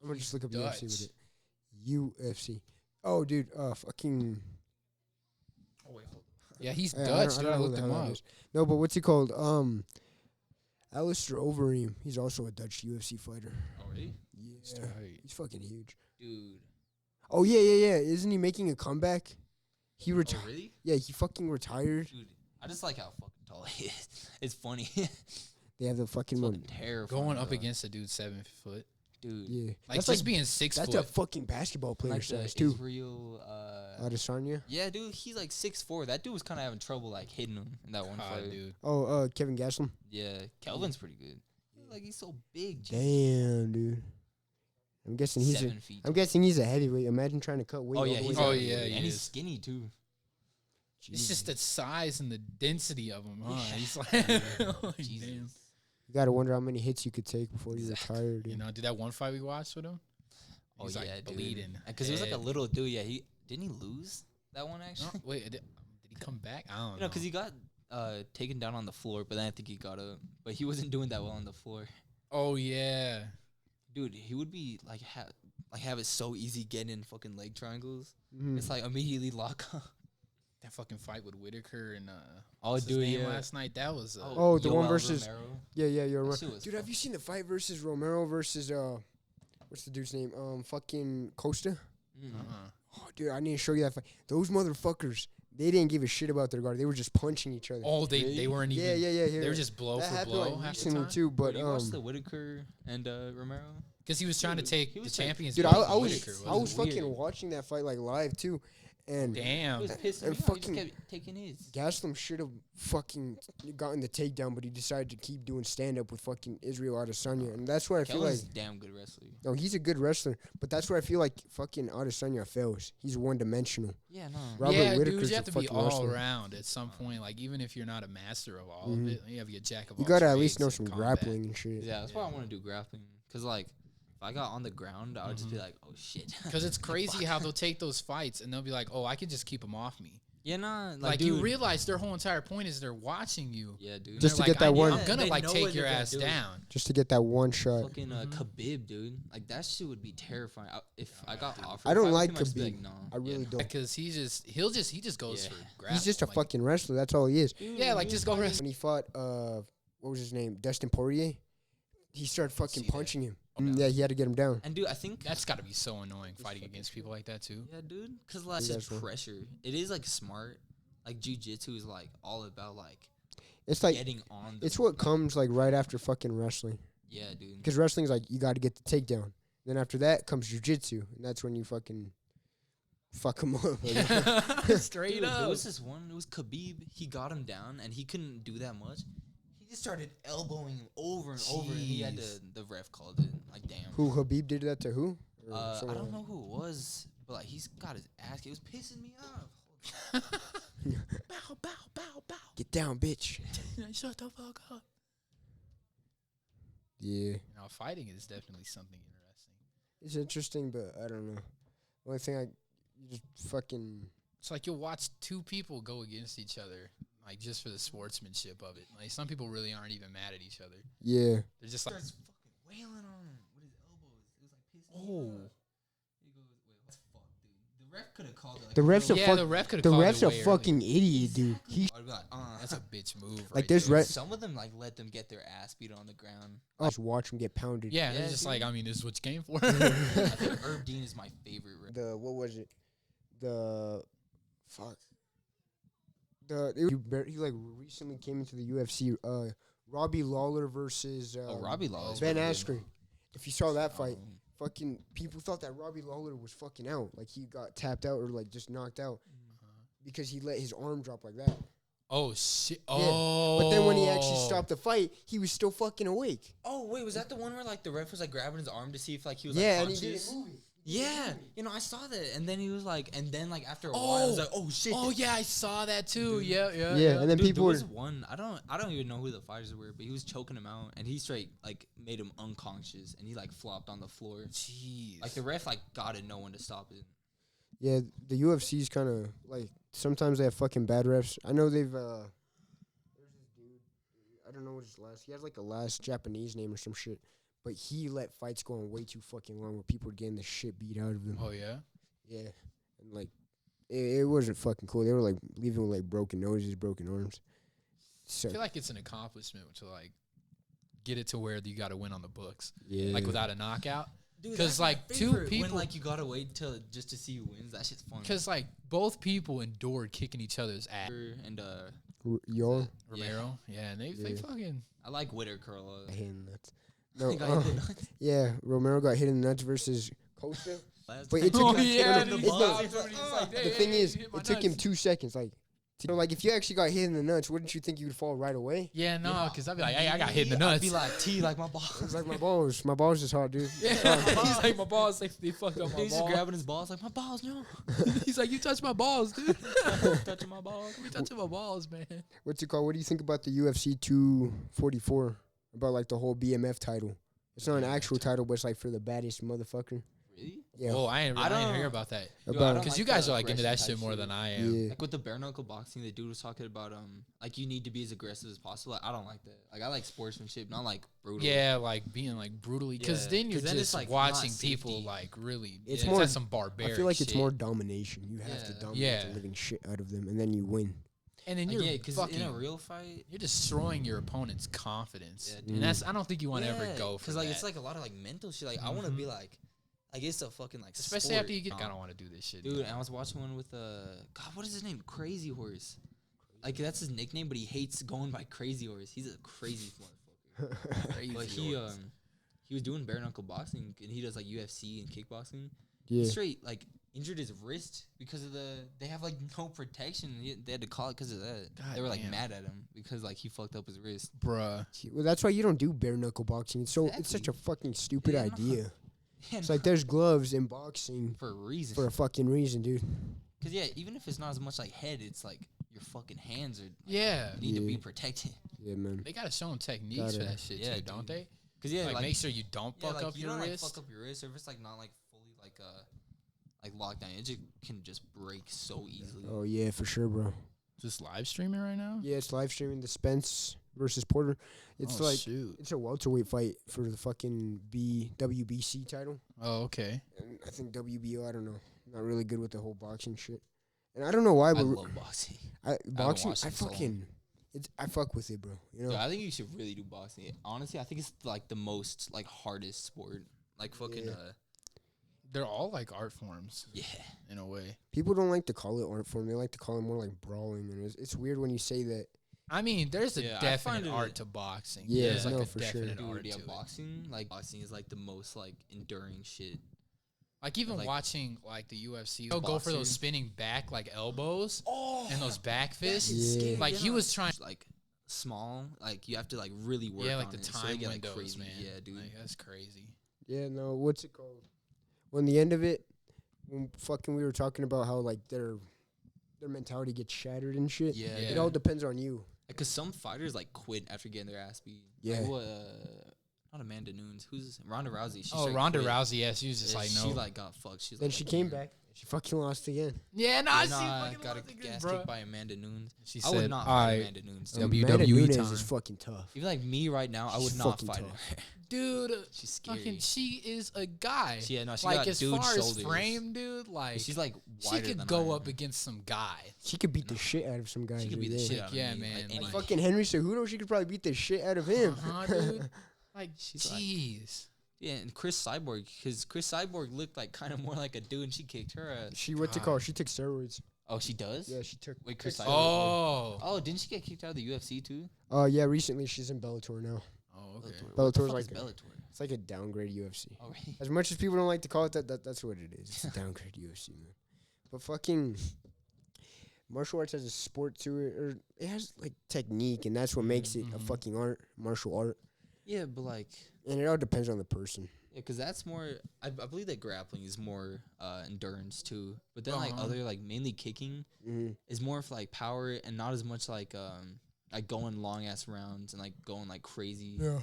I'm gonna just look up Dutch. UFC with it. UFC. Oh, dude. Fucking. Oh wait, hold on. Yeah, he's Yeah, Dutch. I Dude, don't I know who looked the him hell that up. is. No, but what's he called? Alistair Overeem. He's also a Dutch UFC fighter. Oh, really? Yeah. He's fucking huge. Dude. Oh yeah. Isn't he making a comeback? He Oh, retired. really? Yeah, he fucking retired. Dude, I just like how fucking tall he is. It's funny. They have the fucking It's one. fucking terrifying. Going up bro. against a dude 7 foot. Dude. Yeah, Like that's just being 6 that's foot. a fucking basketball player Like the size too. Israel. Adesanya. Yeah, dude, he's like 6'4". That dude was kind of having trouble like hitting him in that one God, fight. dude. Oh, Kevin Gastelum. Yeah, Kelvin's pretty good. Like he's so big. Damn, dude. I'm guessing he's 7 feet. I'm guessing he's a heavyweight. Imagine trying to cut weight. Oh all yeah, the way he's down. Oh, heavy, yeah, and he he's is. skinny too. It's just the size and the density of him, huh? Yeah. He's like, Jesus. damn. You gotta wonder how many hits you could take before you retire, dude. You know, did that one fight we watched with him? Oh He's yeah, like dude. bleeding. Because he was like a head. little dude. Yeah, he didn't he lose that one actually? No, wait, did he come back? I don't You know. know, because he got taken down on the floor, but then I think he got up. But he wasn't doing that well on the floor. Oh yeah. Dude, he would be like have it so easy getting in fucking leg triangles. Mhm. It's like immediately lock up. That fucking fight with Whitaker and Oh, what's his dude, name yeah. last night. That was Oh, the one Yoel versus- Romero. Yeah, you're That right. shit was Dude, have fun. you seen the fight versus Romero versus what's the dude's name? Fucking Costa. Mm. Oh, dude, I need to show you that fight. Those motherfuckers, they didn't give a shit about their guard. They were just punching each other. Oh, they Really? weren't even. Yeah. They were just blow that for happened blow like half the recently time. too. But you watched the Whitaker and Romero? Because he was trying to Dude, take he the was like- champions. dude, belt I from was Whitaker, I wasn't was it? fucking weird. watching that fight like live too, and He Damn. was pissing and me off. He fucking- just kept taking his. Gaslam should have fucking gotten the takedown, but he decided to keep doing stand up with fucking Israel Adesanya, and that's where I feel like Kellen's a damn good wrestler. no, he's a good wrestler, but that's where I feel like fucking Adesanya fails. He's one dimensional. Yeah, no. Robert yeah, Whitaker's dude, you a have to be fucking all wrestler. around at some point. Like even if you're not a master of all Mhm. of it, you have to be a jack of You all gotta at trades least know in some combat. grappling and shit. Yeah, that's why I Yeah. want to do grappling. Because, like, if I got on the ground, I would just be Mhm. like, oh, shit. Because it's crazy Fuck. how they'll take those fights and they'll be like, "Oh, I can just keep them off me." Yeah, nah. Like dude, you realize their whole entire point is they're watching you. Yeah, dude. And Just they're to like, get that one- I'm gonna They like know take what your they're gonna ass do. down. Just to get that one shot. Fucking Mhm. Khabib, dude. Like, that shit would be terrifying. If I got dude. offered I don't a fight like with him, I'd just be Khabib. no. I really don't. Because he just goes Yeah. for grappling. He's just a like, fucking wrestler. That's all he is. Dude, Yeah, when like he just was go fighting- rest. When he fought, what was his name? Dustin Poirier. He started fucking See that. punching him. Oh, no. Yeah, he had to get him down. And, dude, I think. That's got to be so annoying This fighting fucking against people like that too. Yeah, dude. Because, like, it's Yeah, just that's right. pressure. It is, like, smart. Like, jiu-jitsu is, like, all about, like, It's like getting on the. it's what comes like right after fucking wrestling. Yeah, dude. Because wrestling's like you got to get the takedown. Then after that comes jujitsu, and that's when you fucking fuck him up. Straight Dude, up. there was this one. It was Khabib. He got him down, and he couldn't do that much. He just started elbowing him over and over, and he had to. Jeez. The ref called it. Like, damn. Who Habib did that to who? Or I someone don't else? know who it was, but like he's got his ass. It was pissing me off. Bow, bow, bow, bow. Get down, bitch. Shut the fuck up. Yeah, You know, fighting is definitely something interesting. it's interesting, but I don't know. Only thing you just fucking It's like you'll watch two people go against each other, like just for the sportsmanship of it. Like some people really aren't even mad at each other. yeah. They're just like, Starts fucking wailing on him with his elbows. It was like pissing me oh. off. He goes, wait, what the fuck, dude? The ref could have called it. Like, The ref's a Yeah, fuck- the ref could have The called ref's it a way fucking idiot, dude. He I'd be like, That's a bitch move. Like, right there's there. ref- Some of them like let them get their ass beat on the ground. just watch him get pounded. Yeah, Yeah, they're just dude. like, I mean, this is what you came for. I think Herb Dean is my favorite ref. The what was it? The fuck. He like recently came into the UFC. Robbie Lawler versus Robbie Lawler. Ben Askren. If you saw that fight, Um, fucking people thought that Robbie Lawler was fucking out, like he got tapped out or like just knocked out because he let his arm drop like that. Oh shit! Yeah, Oh, But then when he actually stopped the fight, he was still fucking awake. Oh wait, was that the one where like the ref was like grabbing his arm to see if like he was Yeah, like and he conscious? didn't move it. Yeah, you know I saw that, and then he was like, and then like after a while, I was like, oh shit. Oh yeah, I saw that too. Yeah. Yeah, and then Dude, people there were was one. I don't even know who the fighters were, but he was choking him out, and he straight like made him unconscious, and he like flopped on the floor. Jeez. Like the ref like got it, no one to stop it. Yeah, the UFC's kind of like sometimes they have fucking bad refs. I know they've there's this dude, I don't know what his last. He has like a last Japanese name or some shit, but he let fights go on way too fucking long where people were getting the shit beat out of them. Oh yeah. Yeah, and like it wasn't fucking cool. They were like leaving with like broken noses, broken arms. So I feel like it's an accomplishment to like get it to where you got to win on the books, yeah, like without a knockout. Dude, 'Cause, that's my like, two favorite, people- when like you gotta wait till just to see who wins. That shit's fun. Because like both people endured kicking each other's ass. And y'all. Romero, yeah, and they Yeah. fucking. I like Whitaker a lot. I hit in the nuts. No, He got hit in the nuts yeah, Romero got hit in the nuts versus Costa. last But time. it took Oh him- yeah, no, and no, he no, stopped him and he was like, The "Hey, thing hey, is, you hit my it took him nuts." 2 seconds, like So, like, if you actually got hit in the nuts, wouldn't you think you would fall right away? Yeah, no, because I'd be like, hey, I got hit in the nuts. I'd be like, T, like my balls. It's like my balls. My balls is hard, dude. Yeah, he's like, my balls, they fucked up my He's just balls. grabbing his balls, like, my balls, no. He's like, you touched my balls, dude. Touching my balls. You touching my balls, man. What's it called? What do you think about the UFC 244? About, like, the whole BMF title? It's not an actual title, but it's, like, for the baddest motherfucker. Really? Yeah. Oh, I didn't hear about that. About Because you guys are, like, into that shit more than I am. Yeah. Like with the bare knuckle boxing, the dude was talking about like you need to be as aggressive as possible. Like, I don't like that. Like I like sportsmanship, not like brutal. Yeah, like being like brutally, because Yeah, then you're 'cause then just it's, like, watching not people safety. like really. It's It's more- some barbaric. I feel like it's shit. more domination. You have to Yeah. dominate Yeah. the living shit out of them, and then you win. And then Like, you're yeah, because fucking. in a real fight, You're destroying your opponent's confidence, Yeah, and that's. I don't think you want to ever yeah, go for like that. it's like a lot of like mental shit. Like I want to be like it's a fucking like Especially sport. after you get. I don't want to do this shit, Dude, and I was watching one with God, what is his name? Crazy Horse. Like that's his nickname, but he hates going by Crazy Horse. He's a crazy motherfucker. Crazy But horse. he was doing bare knuckle boxing, and he does like UFC and kickboxing. Yeah. He straight like injured his wrist because of they have like no protection. They had to call it because of that. God they were like damn. mad at him because like he fucked up his wrist. Bruh. Well, that's why you don't do bare knuckle boxing. It's it's such Exactly. a fucking stupid Yeah, no. idea. Yeah, It's like there's gloves in boxing for a reason. for a fucking reason, dude. Because yeah, even if it's not as much like head, it's like your fucking hands are Yeah. need to be Yeah. protected. Yeah, man. They gotta show them techniques for Gotta. that shit Yeah, too, don't dude. they? Because yeah, Like, make sure you don't yeah, fuck like, up you your don't wrist. like fuck up your wrist, or if it's like not like fully like locked down, it just can just break so easily. Oh yeah, for sure, bro. Just live streaming right now. Yeah, it's live streaming the Spence versus Porter. It's Oh, like shoot. it's a welterweight fight for the fucking WBC title. Oh, okay. And I think WBO, I don't know. Not really good with the whole boxing shit. And I don't know why, I but love boxing. boxing, watched I it so long. fucking, I fuck with it, bro. You know, Dude, I think you should really do boxing. Honestly, I think it's like the most like hardest sport. Like fucking Yeah. They're all like art forms yeah. in a way. people don't like to call it art form. They like to call it more like brawling. And it's weird when you say that. I mean, there's a Yeah, I definite find it- art to boxing. Yeah, there's like no, a for sure. definite Dude, art yeah, to it. boxing is like the most like enduring shit. Like even like- watching like the UFC, he'll go for those Boxer. spinning back like elbows Oh, and those back fists. Yeah. Like he was trying. like small. Like you have to like really work. Yeah, like on the it, so time they get, windows, like, crazy. man. Yeah, dude. Like, that's crazy. Yeah, no, what's it called? When the end of it, when fucking we were talking about how like their mentality gets shattered and shit. Yeah, It Yeah. all depends on you. because some fighters like quit after getting their ass beat. Yeah. Like, what, not Amanda Nunes. Who's Ronda Rousey? She Oh, straight Ronda quit. Rousey, yeah, she was just Yeah, like, she no. like got fucked. She's Then like, she came back. She fucking lost again. Yeah, nah, Yeah, she nah, fucking got a lost again, gas bro. kicked by Amanda Nunes. She I would said, not "All fight right, Amanda Nunes. W- dude. Amanda WWE Nunes time. is fucking tough. Even like me right now, I would She's not fucking fight tough. her. dude. She's scary. Fucking, she is a guy. Yeah, no, she like got as dude far shoulders. as frame, dude, like She's like she wider could than go I up am. against some guy. She could beat the shit out of some guys. She could right beat the there. shit out of Yeah, me. man. Like, Like, any- Fucking Henry Cejudo, she could probably beat the shit out of him. Dude. Like, She's like- jeez. Yeah, and Chris Cyborg, because Chris Cyborg looked like kind of more like a dude, and she kicked her ass. She what to God. call? She took steroids. Oh, she does? Yeah, she took. Wait, Chris took Cyborg? steroids. Oh. Oh, didn't she get kicked out of the UFC too? Yeah, recently she's in Bellator now. Oh, okay. Bellator. What the Bellator's fuck like is Bellator? It's like a downgrade UFC. Oh, really? As much as people don't like to call it that, that's what it is. It's a downgrade UFC, man. But fucking martial arts has a sport to it, or it has like technique, and that's what makes it a fucking art, martial art. Yeah, but like, And it all depends on the person. yeah, because that's more. I believe that grappling is more endurance too. But then like Uh-huh. other like mainly kicking Mm-hmm. is more for like power and not as much like going long ass rounds and like going like crazy. Yeah.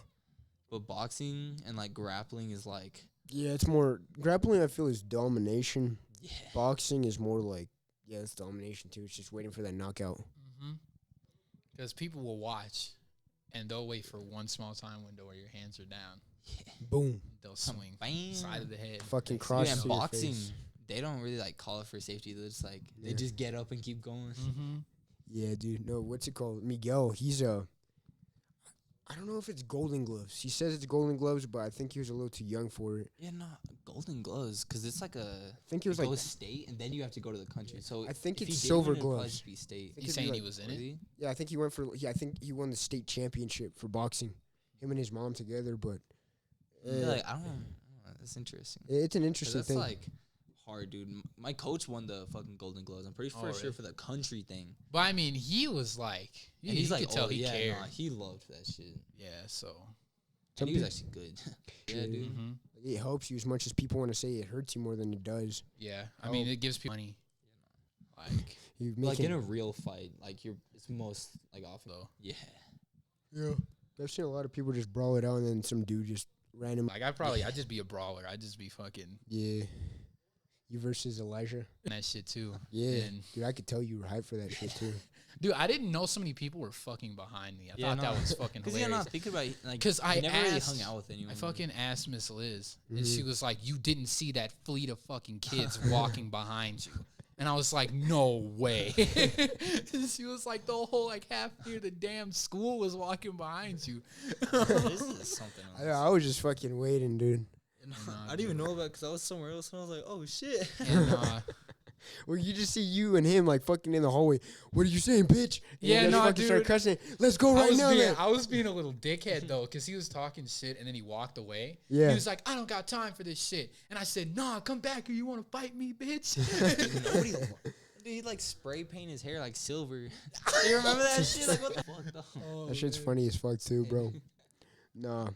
But boxing and like grappling is like Yeah, it's more grappling. I feel is domination. yeah. Boxing is more like it's domination too. It's just waiting for that knockout. Because people will watch, and they'll wait for one small time window where your hands are down. Boom. They'll swing Bam. side of the head. Fucking Like, cross Yeah, to and your boxing, face. they don't really like call it for safety. They're just like they Yeah. just get up and keep going. Yeah, dude. No, what's it called? Miguel. He's I don't know if it's Golden Gloves. He says it's Golden Gloves, but I think he was a little too young for it. Yeah, no, Golden Gloves, because it's like a. I think he was it like goes state, and then you have to go to the country. So I think if it's he did Silver win, it'd probably Gloves. just be state. I think You it'd be saying he like- was in it? Really? Yeah, I think he went for. I think he won the state championship for boxing. Him and his mom together, but Yeah, like I don't know. That's interesting. it's an 'Cause interesting that's thing. like hard, dude. My coach won the fucking Golden Gloves. I'm pretty sure really? for the country thing. But I mean, he was like, And he's like, could tell oh, he yeah, cared. nah, he loved that shit. Yeah, so. And he was actually good. Yeah, dude. Mm-hmm. It helps you as much as people want to say it hurts you more than it does. Yeah, I mean, it gives people money. Like, You Like in a real fight, like it's most like often. though. Yeah. Yeah. I've seen a lot of people just brawl it out and then some dude just random. I'd just be a brawler. I'd just be fucking Yeah. You versus Elijah. that shit too. Yeah. And, Dude, I could tell you were hyped for that shit too. dude, I didn't know so many people were fucking behind me. I thought that was fucking Because hilarious. you're not thinking about it, like, 'Cause I you never really asked- hung out with anyone. I fucking asked Miss Liz, and Mhm. she was like, "You didn't see that fleet of fucking kids walking behind you." And I was like, "No way." She was like, "The whole like half near the damn school was walking behind you." This is something else. I was just fucking waiting, dude. I didn't even know about it because I was somewhere else and I was like, oh shit. And, Well, you just see you and him like fucking in the hallway. What are you saying, bitch? And Yeah, you guys no, fucking start dude. cussing. Let's go right now, man. I was being a little dickhead though, because he was talking shit and then he walked away. Yeah. He was like, "I don't got time for this shit," and I said, "Nah, come back, or you want to fight me, bitch." Nobody. Dude, he like spray paint his hair like silver. You remember that shit? Like what the fuck? Though? That shit's funny as fuck too, bro. Nah.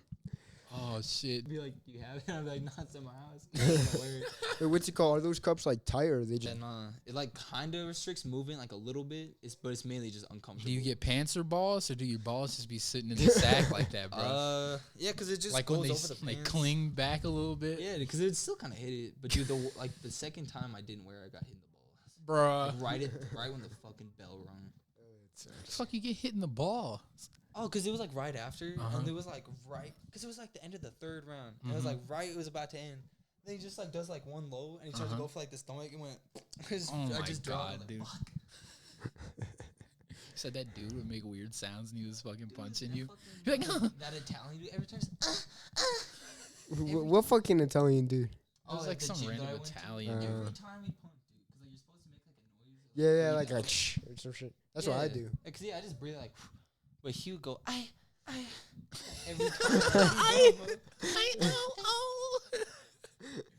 Oh shit. Be like, do you have it? I'd be like, nah, it's in my house. Wait, what's it called? Are those cups like tight or are they just? And it like kind of restricts movement like a little bit. But it's mainly just uncomfortable. Do you get pants or balls, or do your balls just be sitting in the sack like that, bro? Yeah, because it just Like goes when over the they pants. cling back a little bit, Yeah, because it still kind of hit it. But dude, the second time I didn't wear it, I got hit in the balls. bruh. Like, right when the fucking bell rung. The fuck you get hit in the ball? Oh, because it was like right after, Uh-huh. and it was like right, because it was like the end of the third round. And it was like right, it was about to end. Then he just like does like one low, and he tries to go for like the stomach, and went. Oh I my just god, dropped, dude. like, fuck. Said that dude would make weird sounds and he was fucking punching That you. fucking You're like, dude, that Italian dude every time. What fucking Italian dude? It was like the some gym that random I went to, Italian every dude. time he pumped, dude, because like you're supposed to make like a noise. Yeah, breathe like out. shh or some shit. That's what I do. Because I just breathe like, but he would go, I, every time.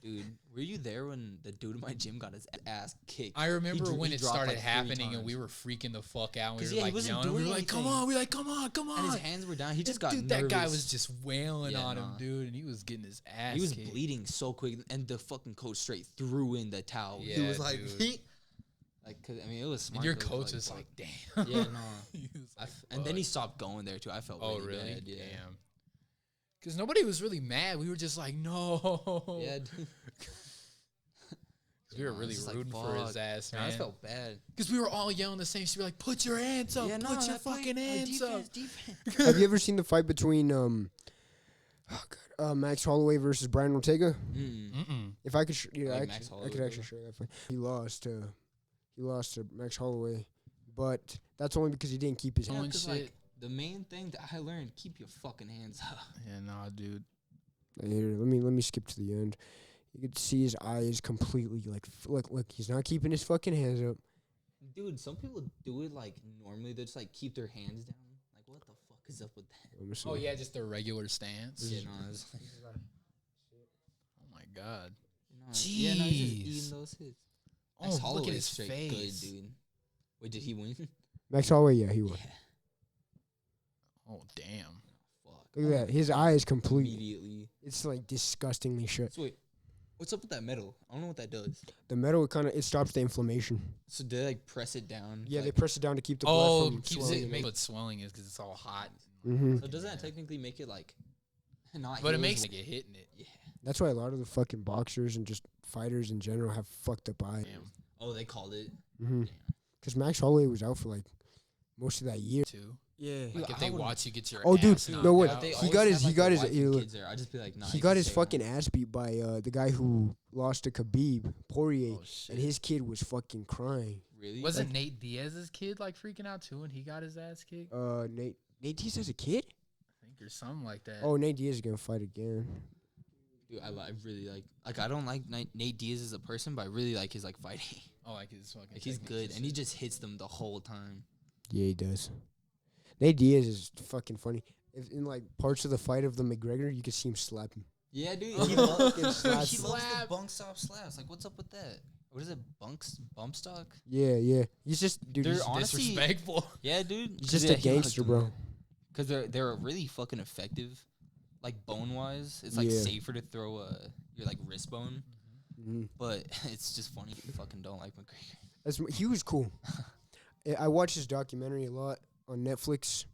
Dude, were you there when the dude in my gym got his ass kicked? I remember He when it dropped, started like, 3 happening and we times. were freaking the fuck out. And 'Cause, we yeah, were he like wasn't yelling. We doing were like, come anything. on. We were like, come on, come on. And his hands were down. He just got dude, nervous. that guy was just wailing Yeah, on him, nah. dude, and he was getting his ass He was kicked. bleeding so quick, and the fucking coach straight threw in the towel. He Yeah, was like, dude. like, cause I mean, it was And smart. your though, coach was fuck. like, damn. yeah, no. He was like, And then he fuck. stopped going there too. I felt Oh, really really? bad. Yeah. Damn. Because nobody was really mad. We were just like, no. Yeah, dude. We were I was really just like, rooting for his fuck. ass, Yeah, I man. felt bad. Because we were all yelling the same shit. We were like, put your hands up. Yeah, no, put your that fight, fucking hands up. defense. Have you ever seen the fight between Max Holloway versus Brian Ortega? Mm-mm. If I could, Like Max I Holloway, could actually show that fight. He lost to Max Holloway, but that's only because he didn't keep his Yeah, hands. Doing 'cause, shit. like, the main thing that I learned, keep your fucking hands up. Yeah, nah, dude. Here, let me skip to the end. You could see his eyes completely like look. He's not keeping his fucking hands up. Dude, some people do it like normally. They just like keep their hands down. Like, what the fuck is up with that? Let me see. Oh, yeah, just a regular stance. Yeah, no, it's like, Oh, my God. yeah, no, he's just Jeez. eating those hits. Oh, Max look Holloway at is his straight face. good, dude. Wait, did he win? Max Holloway, yeah, he won. Yeah. Oh, damn. Fuck. Look at that. His eye is complete. Immediately. It's like disgustingly shut. So wait, what's up with that metal? I don't know what that does. The metal it stops the inflammation. So did they like press it down? Yeah, they like, press it down to keep the blood Oh, from keeps swelling. it. Make what swelling is because it's all hot. Mm-hmm. So doesn't that technically make it like not? But it heal makes as it get hit in it. Yeah. That's why a lot of the fucking boxers and just fighters in general have fucked up eyes. Damn. Oh, they called it. Mm-hmm. Damn. Because Max Holloway was out for like most of that year. Too. Yeah. Like if I they wouldn't- watch you get your Oh, dude, ass no, knocked what? out. They He always got have, his- he like, got the his- wife and he- kids there. I'd just be like, nah. He you got can his stay fucking home. ass beat by the guy who lost to Khabib, Poirier, Oh, shit. and his kid was fucking crying. Really? Wasn't Nate Diaz's kid like freaking out too when he got his ass kicked? Nate Diaz has a kid? I think or something like that. Oh, Nate Diaz is gonna fight again. Dude, I really like I don't like Nate Diaz as a person, but I really like his like fighting. Oh, like his fucking. Like he's techniques good, and he shit. just hits them the whole time. Yeah, he does. Nate Diaz is fucking funny. If in like parts of the fight of the McGregor, you could see him slap him. Yeah, dude. Oh, He, fucking he slap. loves the Slap. bunk stop slaps. Like, what's up with that? What is it? Bump stock? Yeah. He's just, dude. They're He's, honestly- Disrespectful. Yeah, dude. he's just a gangster, bro. Because they're really fucking effective. Like, bone-wise, it's, like, Yeah. safer to throw your, like, wrist bone. Mhm. But it's just funny. You fucking don't like McGregor. He was cool. I watched his documentary a lot on Netflix,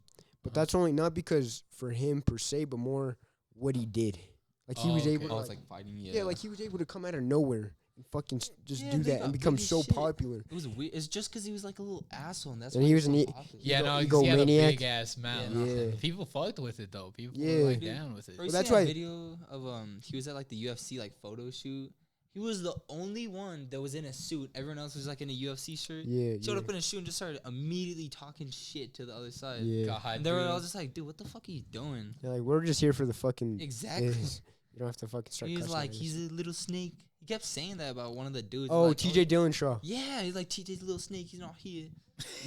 but that's only not because for him per se, but more what he did. Like he was able to, Oh, it's like fighting. yeah, like he was able to come out of nowhere and fucking just Yeah, do they that and got become big as so shit. popular. It was weird. It's just because he was like a little asshole, and that's And why he he was was so an popular. Yeah, no, Ego he had a maniac. big ass mouth. Yeah. People fucked with it though. People Yeah. were like Dude. down with it. Bro, you that's seen that why- video of he was at like the UFC like photo shoot. He was the only one that was in a suit. Everyone else was like in a UFC shirt. Yeah, Showed yeah. up in a suit and just started immediately talking shit to the other side. Yeah. God, And they were all dude. just like, dude, what the fuck are you doing? Yeah, like we're just here for the fucking. Exactly. Yes. You don't have to fucking start. He's cussing like, at us. he's a little snake. He kept saying that about one of the dudes. Oh, like, T.J. Dillashaw. Yeah, he's like, TJ's a little snake. He's not here.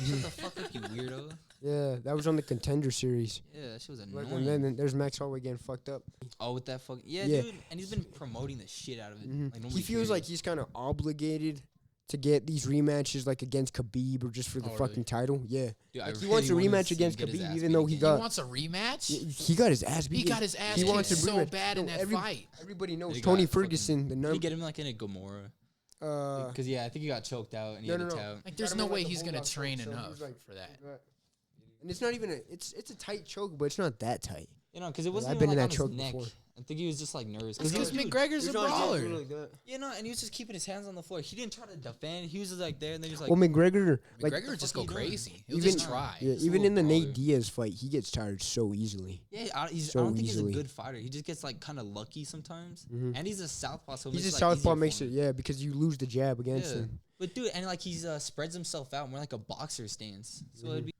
Shut the fuck up, you weirdo. Yeah, that was on the Contender series. Yeah, that shit was Like, annoying. and then there's Max Holloway getting fucked up. Oh, with that fucking Yeah. dude, and he's been promoting the shit out of it. Mhm. Like, He nobody feels like cares. he's kind of obligated to get these rematches, like against Khabib or just for the Oh, fucking really? title. Yeah, Dude, I like, he really wants a wanna rematch see him against get his Khabib, ass even beat though he again. got He wants a rematch. he got his ass beat. He got his ass He kicked wants a so rematch. bad in No, that fight. Everybody knows He Tony got fucking- Ferguson. The Did he number. get him like in a Gamora? Uh, Because yeah, I think he got choked out and he no, had no, to no. tap. Like, there's Got him no in, way like, a he's gonna bulldog train choke, so he enough was like- for that. and it's not even a. It's a tight choke, but it's not that tight. You know, because it Like, wasn't I've even been in like that on choke his neck. before. I think he was just like nervous. Because dude, McGregor's a brawler. you know, and he was just keeping his hands on the floor. He didn't try to defend. He was just like there, and then he was like, Well, McGregor, like McGregor would just go fuck are you doing? crazy. He'll Even- just try. yeah, He's a even in the little Nate brawler. Diaz fight, he gets tired so easily. yeah, I so don't think easily. he's a good fighter. He just gets like kind of lucky sometimes, Mhm. and he's a southpaw, so it He's makes a it, like, southpaw, easier makes for it him. because you lose the jab against Yeah. him. But dude, and like he's spreads himself out more like a boxer stance. So it'd be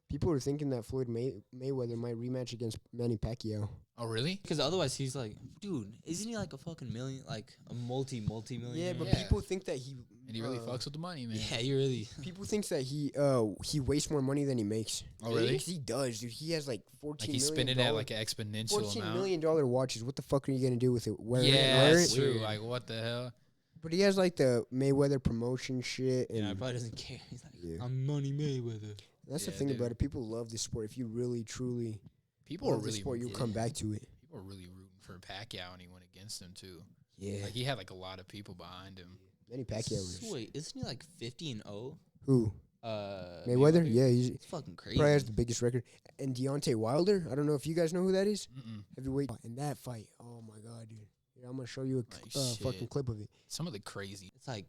People are thinking that Floyd Mayweather might rematch against Manny Pacquiao. Oh, really? because otherwise he's like, dude, isn't he like a fucking million, like a multi-millionaire? Yeah, but Yeah. people think that he. And he really fucks with the money, man. yeah, you really. People thinks that he wastes more money than he makes. Oh, really? 'Cause he does, dude. He has like Like $14 he's million. spinning at like an exponential $14 amount. million watches. What the fuck are you gonna do with it? Wear Yeah, it? that's true. Like, what the hell? But he has like the Mayweather promotion shit, and Yeah, he probably doesn't care. He's like, Yeah. I'm Money Mayweather. that's the Yeah, thing dude. about it. People love this sport. If you really truly People are love the really sport, you'll yeah. come back to it. people are really rooting for Pacquiao, and he went against him too. Yeah, Like, he had like a lot of people behind him. Manny Pacquiao was Wait, isn't he like 50-0? who Uh, Mayweather? Yeah, he's It's fucking crazy. probably has the biggest record. And Deontay Wilder. I don't know if you guys know who that is. Mm-mm. Heavyweight in that fight. Oh my god, dude. Here, I'm gonna show you a Like, fucking shit. clip of it. Some of the crazy. It's like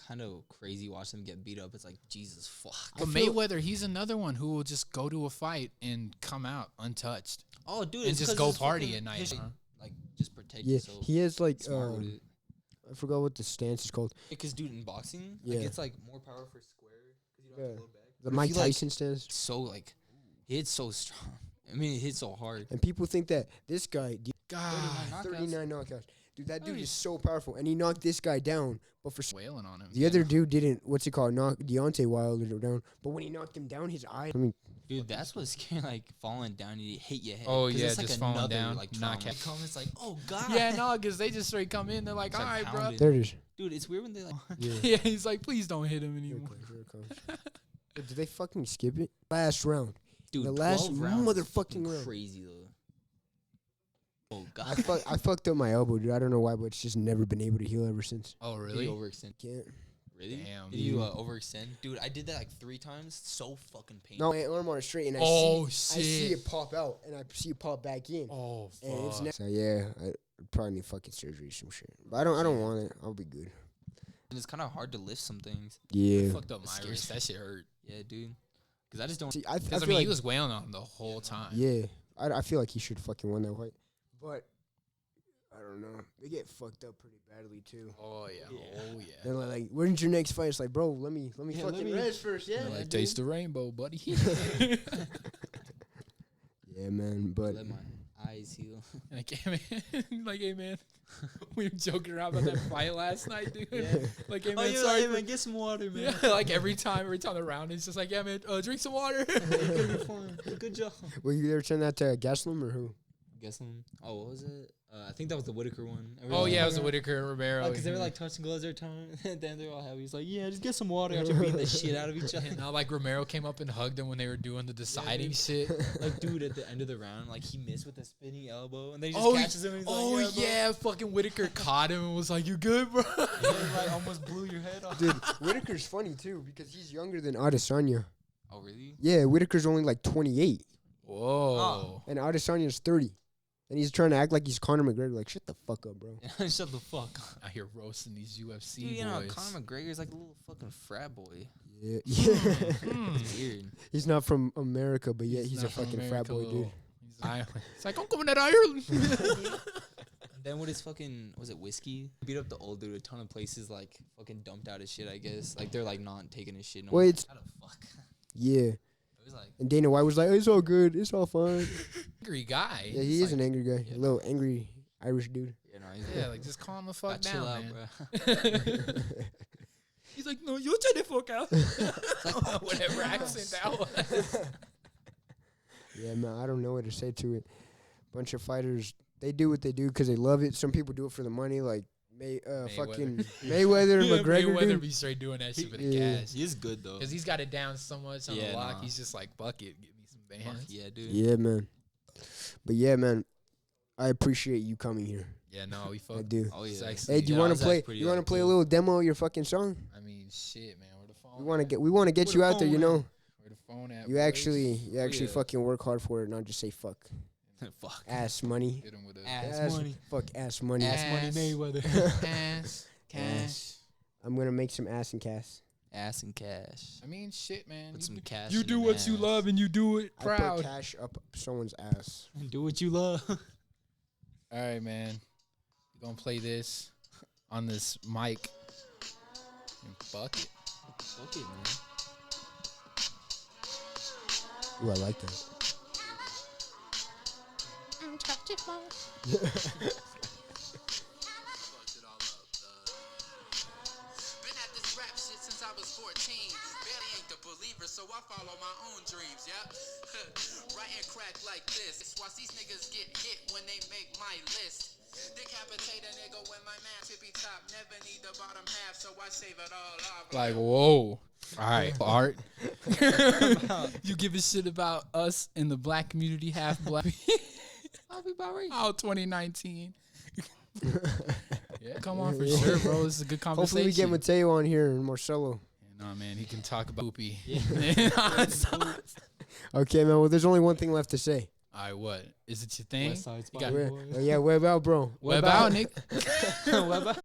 kind of crazy watching him get beat up. It's like, Jesus fuck. I But feel- Mayweather, he's another one who will just go to a fight and come out untouched. Oh, dude, And it's just 'cause go his party fucking- at night, his- huh? Like, just protect Yeah, yourself. he has like Smart with it. I forgot what the stance is called. Because, dude, in boxing, Yeah. like, it's like more power for square. Because you don't have Yeah. to low back. The But if Mike you, like, Tyson stance. so like, he hits so strong. I mean, he hits so hard. And people think that this guy God, 39 knockouts. Dude, that dude Oh, is so powerful, and he knocked this guy down. But for wailing on him. the other dude didn't. What's it called? Knock Deontay Wilder down. But when he knocked him down, his eye. I mean, Dude, that's what's scary, like, falling down and you hit your head. Oh, 'Cause yeah, it's, like, just falling another, down, like, knock trauma. out. Come, it's like, oh, God. Yeah, no, because they just straight come in. They're like, It's all like right, bro. pounded. there it is. Dude, it's weird when they, like, Yeah. Yeah, he's like, please don't hit him Here it anymore. comes, here it comes. But did they fucking skip it? Last round. dude, The last 12 rounds is motherfucking fucking round. crazy, though. Oh, I, God. I fucked up my elbow, dude. I don't know why, but it's just never been able to heal ever since. Oh, Did really? you overextend? Can't. Really? Damn. Did you overextend? Dude, I did that like 3 times. So fucking No, painful. my arm on it straight, and Oh, I see shit. it pop out, and I see it pop back in. Oh, And it's fuck. so yeah, I probably need fucking surgery or some shit. But I don't want it. I'll be good. And it's kind of hard to lift some things. Yeah. Fucked up That my scares wrist. That shit hurt. Yeah, dude. Because I just don't. See, I Because, I feel mean, like, he was wailing on him the whole time. yeah, I feel like he should fucking win that fight. But I don't know. They get fucked up pretty badly too. Oh, yeah. Yeah. Oh, yeah. They're like, "When's your next fight?" It's like, bro, let me Yeah, fucking let me- rest first. Yeah, Like, dude. taste the rainbow, buddy. Yeah, man. But Let my eyes heal. Like, hey, man. Like, hey, man. We were joking around about that fight last night, dude. Yeah. Like, hey, Oh, man, yeah, sorry. hey, for- man, get some water, man. Yeah, like every time the round, it's just like, yeah, man, drink some water. You're fine. Good job. will you ever send that to Gaslam or who? Guess him. Oh, what was it? I think that was the Whitaker one. Oh yeah, it was the Whitaker and Romero. Because they were like touching gloves every time, and then they're all happy. He's like, "Yeah, just get some water." After beating the shit out of each other. And now like Romero came up and hugged him when they were doing the deciding shit. Like, dude, at the end of the round, like he missed with a spinning elbow, and then he just catches him. And he's like, yeah, fucking Whitaker caught him and was like, "You good, bro?" Yeah, he like almost blew your head off. Dude, Whitaker's funny too because he's younger than Adesanya. Oh really? Yeah, Whitaker's only like 28, Whoa. and Adesanya's 30. And he's trying to act like he's Conor McGregor. Like, shut the fuck up, bro. Shut the fuck up. I hear roasting these UFC Dude, you know, boys. Conor McGregor's like a little fucking frat boy. Yeah. It's weird. He's not from America, but yet he's a not from fucking America, frat boy, dude. He's Ireland. It's like, I'm coming at Ireland. And then with his fucking, was it whiskey? Beat up the old dude a ton of places, like fucking dumped out his shit, I guess. Like they're like not taking his shit. No Well, it's- how the fuck? Yeah. It was like, And Dana White was like, it's all good. It's all fine. Angry guy. Yeah, he is like- an angry guy. yeah. A little angry Irish dude. you know, Yeah, like just calm the fuck down, chill out, man. bro. He's like, no, you turn the fuck out. Whatever accent that was. Yeah, man, I don't know what to say to it. Bunch of fighters, they do what they do because they love it. Some people do it for the money, like fucking Mayweather and McGregor. Mayweather Dude. be straight doing that shit for the Yeah. cash. He is good though. Because he's got it down so much on Yeah, the lock. nah. He's just like, fuck it, give me some Fuck bands. yeah, dude. Yeah, man. But yeah, man, I appreciate you coming here. Yeah, no, we I fuck. do. Oh yeah. Sexy. Hey, do you Yeah, want that to was play? pretty, You want to like, play a cool. little demo of your fucking song? I mean, shit, man. Where the phone? We want to get you out there. You know, Where the phone at? you boys? actually yeah. fucking work hard for it, not just say fuck Fuck. ass money. Hit him with a Ass money. Fuck ass money. Ass money Ass. Mayweather. ass, cash. I'm gonna make some ass and cash. Ass and cash. I mean, shit, man. Put You some do- cash. You in do them what you ass. love and you do it I proud. put cash up someone's ass. Do what you love. All right, man. We're going to play this on this mic. And fuck it. Fuck it, man. Ooh, I like that. Fucked it all up. Been at this rap shit since I was 14. Barely ain't the believer, so I follow my own dreams, yep. Writing crack like this. Watch these niggas get hit when they make my list. Decapitate a nigga when my man tippy top. Never need the bottom half, so I shave it all off. Like, whoa. All right, Art. You give a shit about us in the black community, half black. I'll be about right. Oh, 2019. Yeah, come on for sure, bro. This is a good conversation. Hopefully we get Mateo on here and Marcelo. Yeah, no, man, he can talk about poopy. Okay, man. Well, there's only one thing left to say. All right, what? Is it your thing? West Side You got Spy Web, Boy. yeah, web out, bro. web out, Nick. Web out.